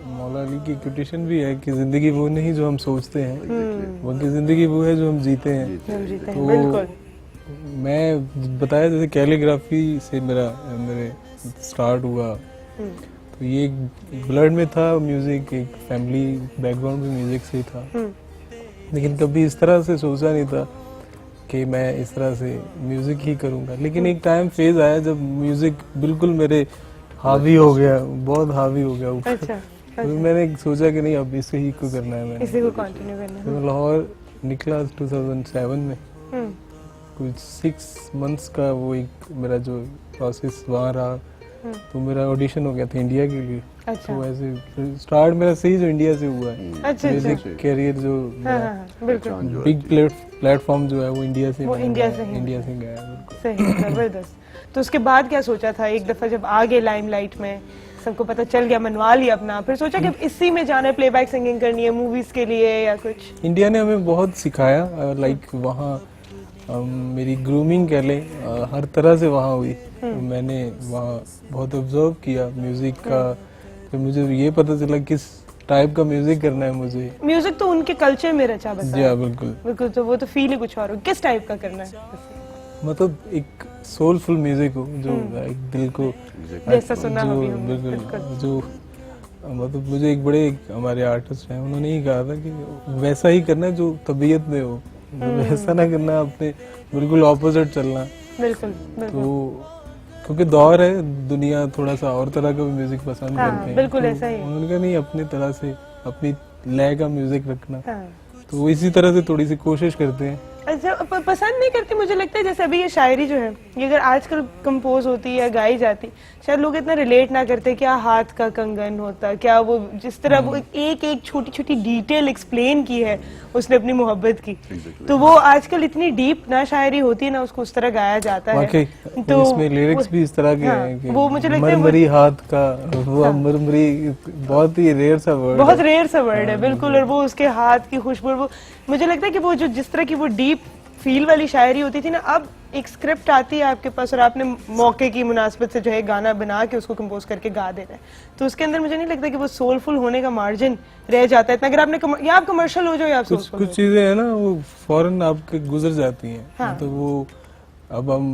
मौला अली की कोटेशन भी है कि जिंदगी वो नहीं जो हम सोचते हैं, बाकी जिंदगी वो है जो हम जीते हैं। हम जीते हैं, तो बिल्कुल। मैं बताया जैसे कैलीग्राफी से मेरे स्टार्ट हुआ, तो ये ब्लड में था म्यूजिक, एक फैमिली बैकग्राउंड में म्यूजिक से ही था, लेकिन कभी इस तरह से सोचा नहीं था कि मैं इस तरह से म्यूजिक ही करूंगा। लेकिन एक टाइम फेज आया जब म्यूजिक बिल्कुल मेरे हावी हो गया, बहुत हावी हो गया ऊपर। अच्छा, तो मैंने सोचा कि नहीं अब इसे ही को करना है, मैंने इसी को कंटिन्यू करना तो है। मैं लाहौर निकला 2007 में, कुछ 6 मंथ्स का वो एक मेरा जो प्रोसेस वहाँ रहा, तो मेरा ऑडिशन हो गया था इंडिया के लिए। अच्छा। तो ऐसे स्टार्ट मेरा सही जो इंडिया से हुआ है, अच्छा, म्यूजिक अच्छा। कैरियर जो बिल्कुल बिग प्लेटफॉर्म जो है वो इंडिया से, वो इंडिया से ही। इंडिया से गया है, बिल्कुल। सही, जबरदस्त। तो उसके बाद क्या सोचा था एक दफा जब आ गए लाइमलाइट में, सबको पता चल गया, मनवा लिया अपना, फिर सोचा कि इसी में जाना है, प्लेबैक सिंगिंग करनी है मूवीज के लिए या कुछ? इंडिया ने हमें बहुत सिखाया, लाइक वहाँ मेरी ग्रूमिंग कह लें हर तरह से वहाँ हुई। तो मैंने वहाँ बहुत ऑब्जर्व किया म्यूजिक का, फिर मुझे ये पता चला किस टाइप का म्यूजिक करना है मुझे। म्यूजिक तो उनके कल्चर में रचा बसा जी है। हाँ, बिल्कुल बिल्कुल, तो वो तो फील ही कुछ और हो। किस टाइप का करना है? मतलब एक सोलफुल म्यूजिक हो जो एक दिल को, जैसा सुना जो अभी हमने, बिल्कुल बिल्कुल। जो मतलब मुझे एक बड़े हमारे आर्टिस्ट हैं, उन्होंने ही कहा था कि वैसा ही करना है जो तबीयत में हो। मतलब ऐसा ना करना, अपने बिल्कुल ऑपोजिट चलना। बिल्कुल बिल्कुल तो क्योंकि दौर है, दुनिया थोड़ा सा और तरह का भी म्यूजिक पसंद हाँ, करते हैं। बिल्कुल तो ऐसा ही है। उन्होंने कहा नहीं, अपनी तरह से अपनी लय का म्यूजिक रखना। हाँ। तो वो इसी तरह से थोड़ी सी कोशिश करते हैं। अच्छा, पसंद नहीं करते। मुझे लगता है जैसे अभी ये शायरी जो है, ये अगर आजकल कंपोज होती है या गाई जाती, शायद लोग इतना रिलेट ना करते। क्या हाथ का कंगन होता, क्या वो जिस तरह वो एक एक छोटी छोटी डिटेल एक्सप्लेन की है उसने अपनी मोहब्बत की, तो वो आजकल इतनी डीप ना शायरी होती है ना उसको उस तरह गाया जाता है। वाकई तो इसमें लिरिक्स भी इस तरह के हाँ, हैं कि वो मुझे लगता है मरमरी हाथ का, वो मरमरी बहुत ही रेयर सा वर्ड बहुत है। रेयर सा वर्ड है, बिल्कुल। और वो उसके हाथ की खुशबू, वो मुझे लगता है कि वो जो जिस तरह की वो डीप फील वाली शायरी होती थी ना, अब एक स्क्रिप्ट आती है आपके पास और आपने मौके की मुनासबत से जो है गाना बना के उसको कंपोज करके गा देना है, तो उसके अंदर मुझे नहीं लगता कि वो सोलफुल होने का मार्जिन रह जाता है इतना। अगर आपने या आप कमर्शियल हो जाओ या आप कुछ सोलफुल कुछ चीजें हैं ना, वो फौरन आपके गुजर जाती हैं। हाँ। तो वो अब हम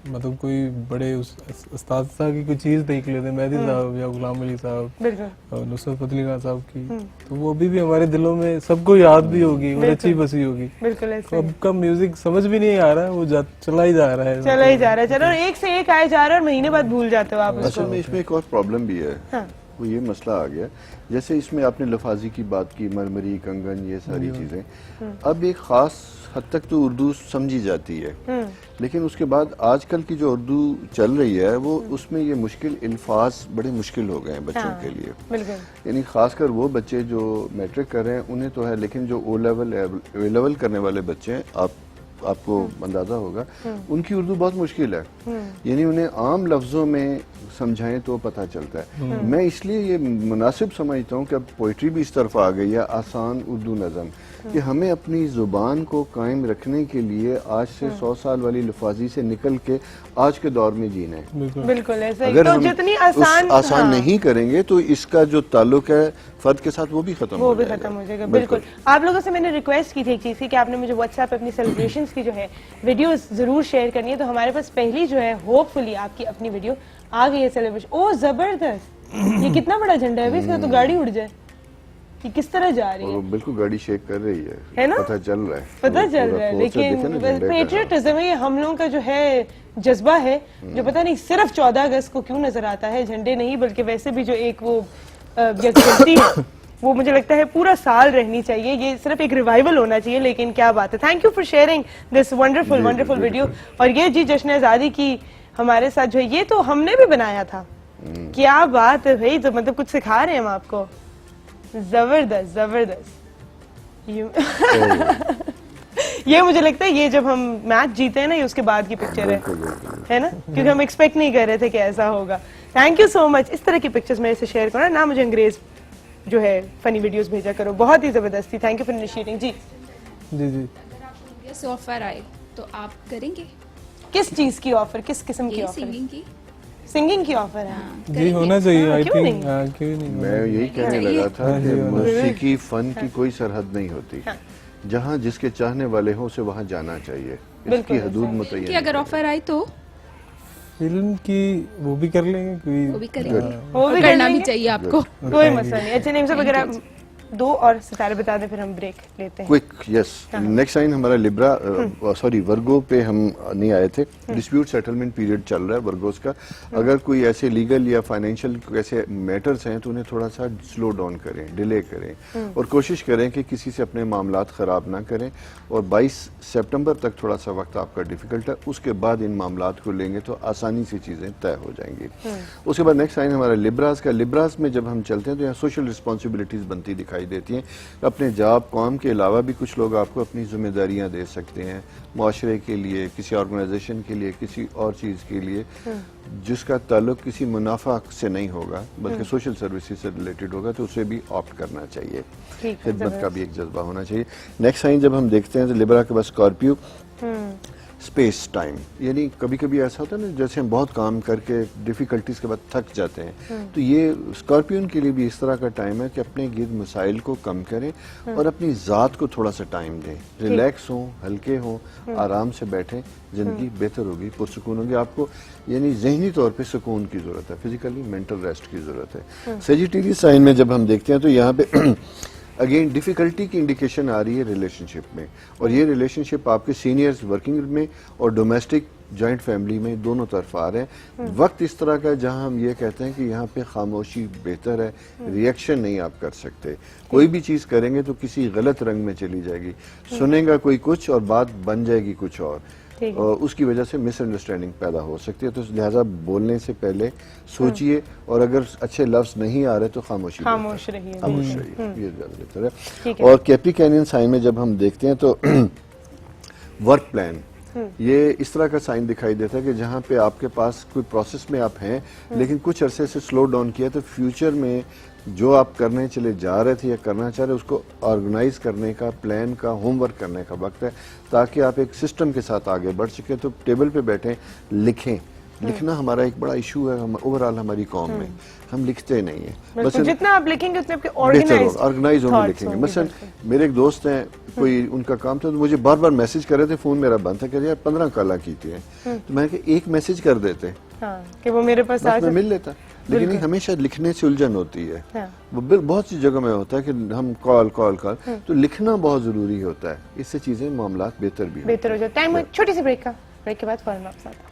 मतलब कोई बड़े उस्ताद साहब की कोई चीज देख लेते हैं, मेहदी साहब या गुलाम अली साहब बिल्कुल और नुसरत फतेह खान साहब की, तो वो अभी भी हमारे दिलों में सबको याद भी होगी और अच्छी बसी होगी। बिल्कुल तो ऐसे अब का म्यूजिक समझ भी नहीं आ रहा है, वो चला ही जा रहा है। चला ही जा रहा है, चलो एक से एक आए जा रहा है और महीने बाद भूल जाते हो आप असल उसको। में इसमें एक और प्रॉब्लम भी है। हाँ। वो ये मसला आ गया, जैसे इसमें आपने लफाजी की बात की, मरमरी, कंगन, ये सारी चीजें अब एक खास हद तक तो उर्दू समझी जाती है, लेकिन उसके बाद आजकल की जो उर्दू चल रही है वो उसमें ये मुश्किल अल्फाज बड़े मुश्किल हो गए हैं बच्चों हाँ, के लिए। बिल्कुल यानी खासकर वो बच्चे जो मैट्रिक कर रहे हैं उन्हें तो है, लेकिन जो ओ लेवल करने वाले बच्चे हैं, आपको अंदाजा होगा उनकी उर्दू बहुत मुश्किल है। यानी उन्हें आम लफ्जों में समझाएं तो पता चलता है। मैं इसलिए ये मुनासिब समझता हूँ कि अब पोइट्री भी इस तरफ आ गई है, आसान उर्दू नज़म, कि हमें अपनी जुबान को कायम रखने के लिए आज से 100 साल वाली लफाजी से निकल के आज के दौर में जीना है। बिल्कुल ऐसा ही। अगर तो हम जितनी आसान हाँ, नहीं करेंगे तो इसका जो ताल्लुक है फर्द के साथ वो भी खत्म वो भी खत्म हो जाएगा। बिल्कुल। आप लोगों से मैंने रिक्वेस्ट की थी एक चीज की कि आपने मुझे व्हाट्सएप पे अपनी सेलिब्रेशंस की जो है वीडियोस जरूर शेयर करनी है, तो हमारे पास पहली जो है होपफुली आपकी अपनी वीडियो आ गई है सेलिब्रेशन। ओ जबरदस्त, ये कितना बड़ा झंडा है, इसका तो गाड़ी उड़ जाए। ये किस तरह जा रही और है? वो बिल्कुल गाड़ी शेक कर रही है ना? पता चल रहा है, पता वो चल पूरा रहा है, force देखे ना लेकिन झंडे का। पेट्रियटिज्म है, ये हम लोगों का जो है जज्बा है, जो पता नहीं सिर्फ 14 अगस्त को क्यों नजर आता है, झंडे नहीं बल्कि वैसे भी जो एक वो यकजहती है वो मुझे लगता है पूरा साल रहनी चाहिए। ये सिर्फ एक रिवाइवल होना चाहिए। लेकिन क्या बात है, thank you for sharing this wonderful wonderful video. और ये जी जश्न आजादी की हमारे साथ जो है, ये तो हमने भी बनाया था। क्या बात है भाई, तो मतलब कुछ सिखा रहे हैं हम आपको। जबरदस्त जबरदस्त। ये मुझे लगता है ये जब हम मैच जीते हैं ना, ये उसके बाद की पिक्चर है ना, क्योंकि हम एक्सपेक्ट नहीं कर रहे थे कि ऐसा होगा। Thank you so much. इस तरह की पिक्चर्स मेरे से शेयर करो ना, मुझे अंग्रेज जो है फनी वीडियोस भेजा करो, बहुत ही जबरदस्ती। Thank you for initiating. जी जी जैसे ऑफर आए तो आप करेंगे? किस चीज की ऑफर, किस किस्म की ऑफर? सिंगिंग की। सिंगिंग की ऑफर है? जी होना चाहिए। आई क्यों थिंक नहीं? क्यों नहीं। मैं यही कहने लगा था कि मौसीकी फन की कोई सरहद नहीं होती, जहाँ जिसके चाहने वाले हो उसे वहाँ जाना चाहिए, इसकी हदूद कि मुतय्यन अगर ऑफर आई तो फिल्म की वो भी कर लेंगे, कोई वो भी करेंगे, वो भी करना भी करेंगे? चाहिए आपको। कोई मसला नहीं। अच्छा नेम से वगैरह दो और सितारे बता दें, फिर हम ब्रेक लेते हैं। क्विक। यस, नेक्स्ट टाइम हमारा लिब्रा सॉरी वर्गो पे हम नहीं आए थे। डिस्प्यूट सेटलमेंट पीरियड चल रहा है वर्गोस का। अगर कोई ऐसे लीगल या फाइनेंशियल ऐसे मैटर्स हैं तो उन्हें थोड़ा सा स्लो डाउन करें, डिले करें और कोशिश करें कि किसी से अपने मामलात खराब ना करें। और 22 सितंबर तक थोड़ा सा वक्त आपका डिफिकल्ट है, उसके बाद इन मामलात को लेंगे तो आसानी से चीजें तय हो जाएंगी। उसके बाद नेक्स्ट टाइम हमारा लिब्रास का। लिब्रास में जब हम चलते हैं तो यहाँ सोशल रिस्पॉन्सिबिलिटीज बनती दिखाई देती हैं। अपने जॉब काम के अलावा भी कुछ लोग आपको अपनी जिम्मेदारियां दे सकते हैं, मुआशरे के लिए, किसी ऑर्गेनाइजेशन के लिए, किसी और चीज के लिए जिसका ताल्लुक किसी मुनाफा से नहीं होगा बल्कि सोशल सर्विसेज से रिलेटेड होगा, तो उसे भी ऑप्ट करना चाहिए। खिदमत का भी एक जज्बा होना चाहिए। नेक्स्ट टाइम जब हम देखते हैं तो लिब्रा के पास स्कॉर्पियो स्पेस टाइम, यानी कभी कभी ऐसा होता है ना, जैसे हम बहुत काम करके डिफिकल्टीज के बाद थक जाते हैं, तो ये स्कॉर्पियन के लिए भी इस तरह का टाइम है कि अपने गिर्द मसाइल को कम करें और अपनी ज़ात को थोड़ा सा टाइम दें, रिलैक्स हों, हल्के हों, आराम से बैठें, जिंदगी बेहतर होगी, पुरसुकून होगी। आपको यानी जहनी तौर पे सुकून की जरूरत है, फिजिकली मेंटल रेस्ट की जरूरत है। सेजिटेरियस साइन में जब हम देखते हैं तो यहाँ पे अगेन डिफिकल्टी की इंडिकेशन आ रही है रिलेशनशिप में, और ये रिलेशनशिप आपके सीनियर्स वर्किंग में और डोमेस्टिक जॉइंट फैमिली में दोनों तरफ आ रहे हैं। वक्त इस तरह का जहां हम ये कहते हैं कि यहाँ पे खामोशी बेहतर है, रिएक्शन नहीं आप कर सकते। कोई भी चीज करेंगे तो किसी गलत रंग में चली जाएगी, सुनेगा कोई कुछ और बात बन जाएगी कुछ और उसकी वजह से मिसअंडरस्टैंडिंग पैदा हो सकती है। तो लिहाजा बोलने से पहले सोचिए, और अगर अच्छे लफ्ज नहीं आ रहे तो खामोश रहिए, ये ज्यादा बेहतर है। और कैप्रिकॉर्नियन साइन में जब हम देखते हैं तो वर्क प्लान, ये इस तरह का साइन दिखाई देता है कि जहाँ पे आपके पास कोई प्रोसेस में आप हैं लेकिन कुछ अरसे से स्लो डाउन किया, तो फ्यूचर में जो आप करने चले जा रहे थे या करना चाह रहे उसको ऑर्गेनाइज करने का, प्लान का, होमवर्क करने का वक्त है, ताकि आप एक सिस्टम के साथ आगे बढ़ सके। तो टेबल पे बैठे लिखें। लिखना हमारा एक बड़ा इशू है ओवरऑल हमारी कौम में, हम लिखते नहीं है। बस जितना आप लिखेंगे उतने आपके ऑर्गेनाइज होने लिखेंगे। मसलन मेरे एक दोस्त हैं, कोई उनका काम था तो मुझे बार बार मैसेज कर रहे थे, फोन मेरा बंद था, कह यार 15 काला की थी, तो मैंने कहा एक मैसेज कर देते कि वो मेरे पास मैं मिल लेता। लेकिन नहीं, हमेशा लिखने से उलझन होती है। वो बहुत सी जगह में होता है कि हम कॉल तो लिखना बहुत जरूरी होता है, इससे चीजें मामला बेहतर हो जाता है। टाइम छोटी सी ब्रेक का, ब्रेक के बाद फौरन आपके साथ।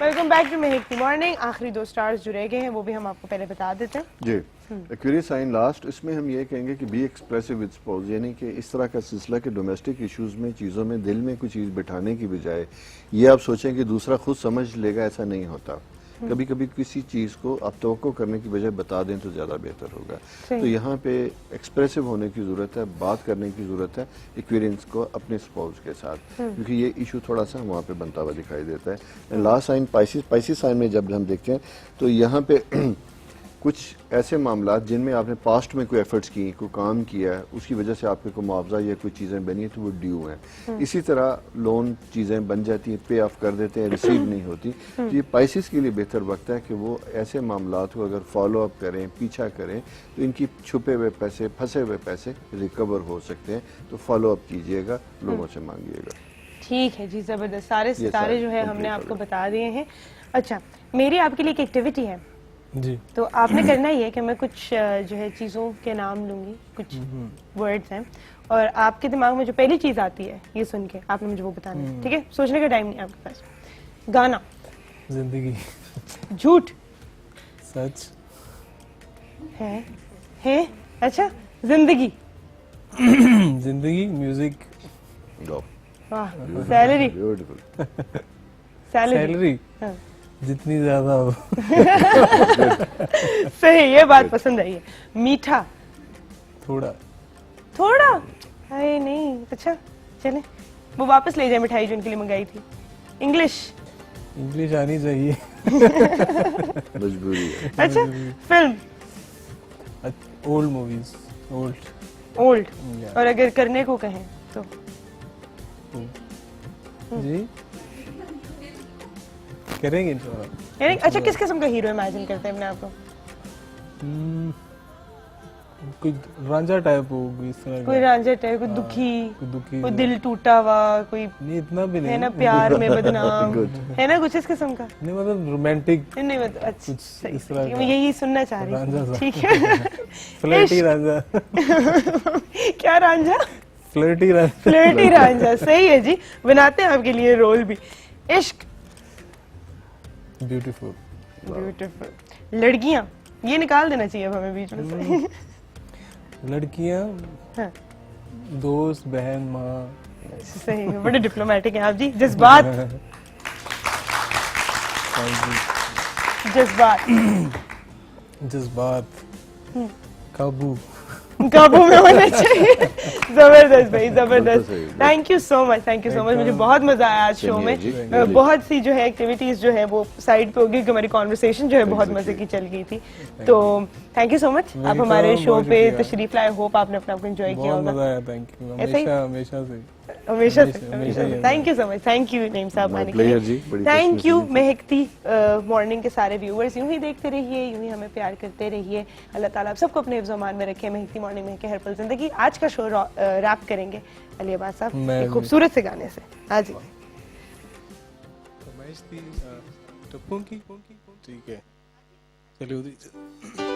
वेलकम बैक टू महक की मॉर्निंग। आखिरी 2 स्टार्स जो रह गए हैं वो भी हम आपको पहले बता देते हैं जी। एक्वेरियस साइन लास्ट, इसमें हम ये कहेंगे कि बी एक्सप्रेसिव विद स्पाउस, यानी कि इस तरह का सिलसिला कि डोमेस्टिक इश्यूज में चीज़ों में दिल में कोई चीज़ बिठाने की बजाय ये आप सोचें कि दूसरा खुद समझ लेगा, ऐसा नहीं होता। कभी कभी किसी चीज़ को आप तवक्को करने की बजाय बता दें तो ज़्यादा बेहतर होगा। तो यहाँ पे एक्सप्रेसिव होने की ज़रूरत है, बात करने की ज़रूरत है एक्वेरियंस को अपने स्पाउस के साथ, क्योंकि ये इशू थोड़ा सा वहाँ पे बनता हुआ दिखाई देता है। लास्ट साइन पाइसिस साइन में जब हम देखते हैं तो यहाँ पे कुछ ऐसे मामला जिनमें आपने पास्ट में कोई एफर्ट्स की, कोई काम किया है, उसकी वजह से आपके को मुआवजा या कोई चीज़ें बनी है तो वो ड्यू हैं। इसी तरह लोन चीज़ें बन जाती हैं, पे ऑफ कर देते हैं, रिसीव नहीं होती। तो ये पाइसिस के लिए बेहतर वक्त है कि वो ऐसे मामला को अगर फॉलो अप करें, पीछा करें, तो इनकी छुपे हुए पैसे, फंसे हुए पैसे रिकवर हो सकते हैं। तो फॉलो अप कीजिएगा, लोगों से मांगिएगा। ठीक है जी, जबरदस्त। सारे सितारे जो है हमने आपको बता दिए हैं। अच्छा, मेरी आपके लिए एक एक्टिविटी है जी, तो आपने करना ही है कि मैं कुछ जो है चीज़ों के नाम लूंगी, कुछ वर्ड्स हैं, और आपके दिमाग में जो पहली चीज़ आती है ये सुन के आपने मुझे वो बताना है, ठीक है? सोचने का टाइम नहीं है आपके पास। गाना, जिंदगी, झूठ, सच, है अच्छा, जिंदगी, जिंदगी, म्यूजिक, वाह, सैलरी, ब्यूटीफुल, सैलरी हाँ। जितनी ज्यादा हो। सही, ये बात पसंद आई है। मीठा, थोड़ा अरे नहीं, अच्छा चले वो वापस ले जाए मिठाई जो उनके लिए मंगाई थी। इंग्लिश आनी चाहिए। मजबूरी है। अच्छा, फिल्म, ओल्ड मूवीज, ओल्ड, और अगर करने को कहें तो जी करेंगे यानी अच्छा, किस किस्म का हीरो इमेजिन करते हैं अपने आप को? कोई रांझा टाइप हो, इस तरह कोई रांझा टाइप, कोई दुखी, कोई दिल टूटा हुआ, कोई नहीं, इतना भी नहीं है ना, प्यार में बदनाम है ना, कुछ इस किस्म का नहीं, मतलब रोमांटिक नहीं, मतलब अच्छा, कुछ इस तरह का। मैं यही सुनना चाह रही थी। ठीक है। फ्लर्टी रांझा। क्या रांझा? फ्लर्टी रांझा, सही है जी, बनाते हैं आपके लिए रोल भी। इश्क, ब्यूटीफुल, लड़कियां, ये निकाल देना चाहिए अब हमें बीच में से। लड़कियां, हाँ। दोस्त, बहन, माँ। सही है, बड़े डिप्लोमेटिक हैं आप जी। जज्बात, काबू में होना चाहिए। जबरदस्त भाई, जबरदस्त। थैंक यू सो मच, मुझे बहुत मजा आया आज शो में। बहुत सी जो है एक्टिविटीज जो है वो साइड पे होगी क्योंकि हमारी कॉन्वर्सेशन जो है बहुत मजे की चल गई थी। तो थैंक यू सो मच, आप हमारे शो पे तशरीफ लाए। होप आपने अपने आप को एंजॉय किया होगा। बहुत मजा आया, थैंक यू, हमेशा से। हमेशा से हमेशा ही। Thank you so much, thank you Naeem साहब My आने के pleasure लिए। जी, बड़ी थैंक यू खुशनसीबी। महकती मॉर्निंग के सारे व्यूअर्स, यूं ही देखते रहिए, यूं ही हमें प्यार करते रहिए। अल्लाह ताला आप सबको अपने हिफ्ज़ मान में रखे। महकती मॉर्निंग में हर पल जिंदगी। आज का शो रैप करेंगे अली अब्बास साहब मैं एक भी। खूबसूरत से गाने से। हाँ जी, फरमाइश थी टप्पू की, ठीक है चलिए उधर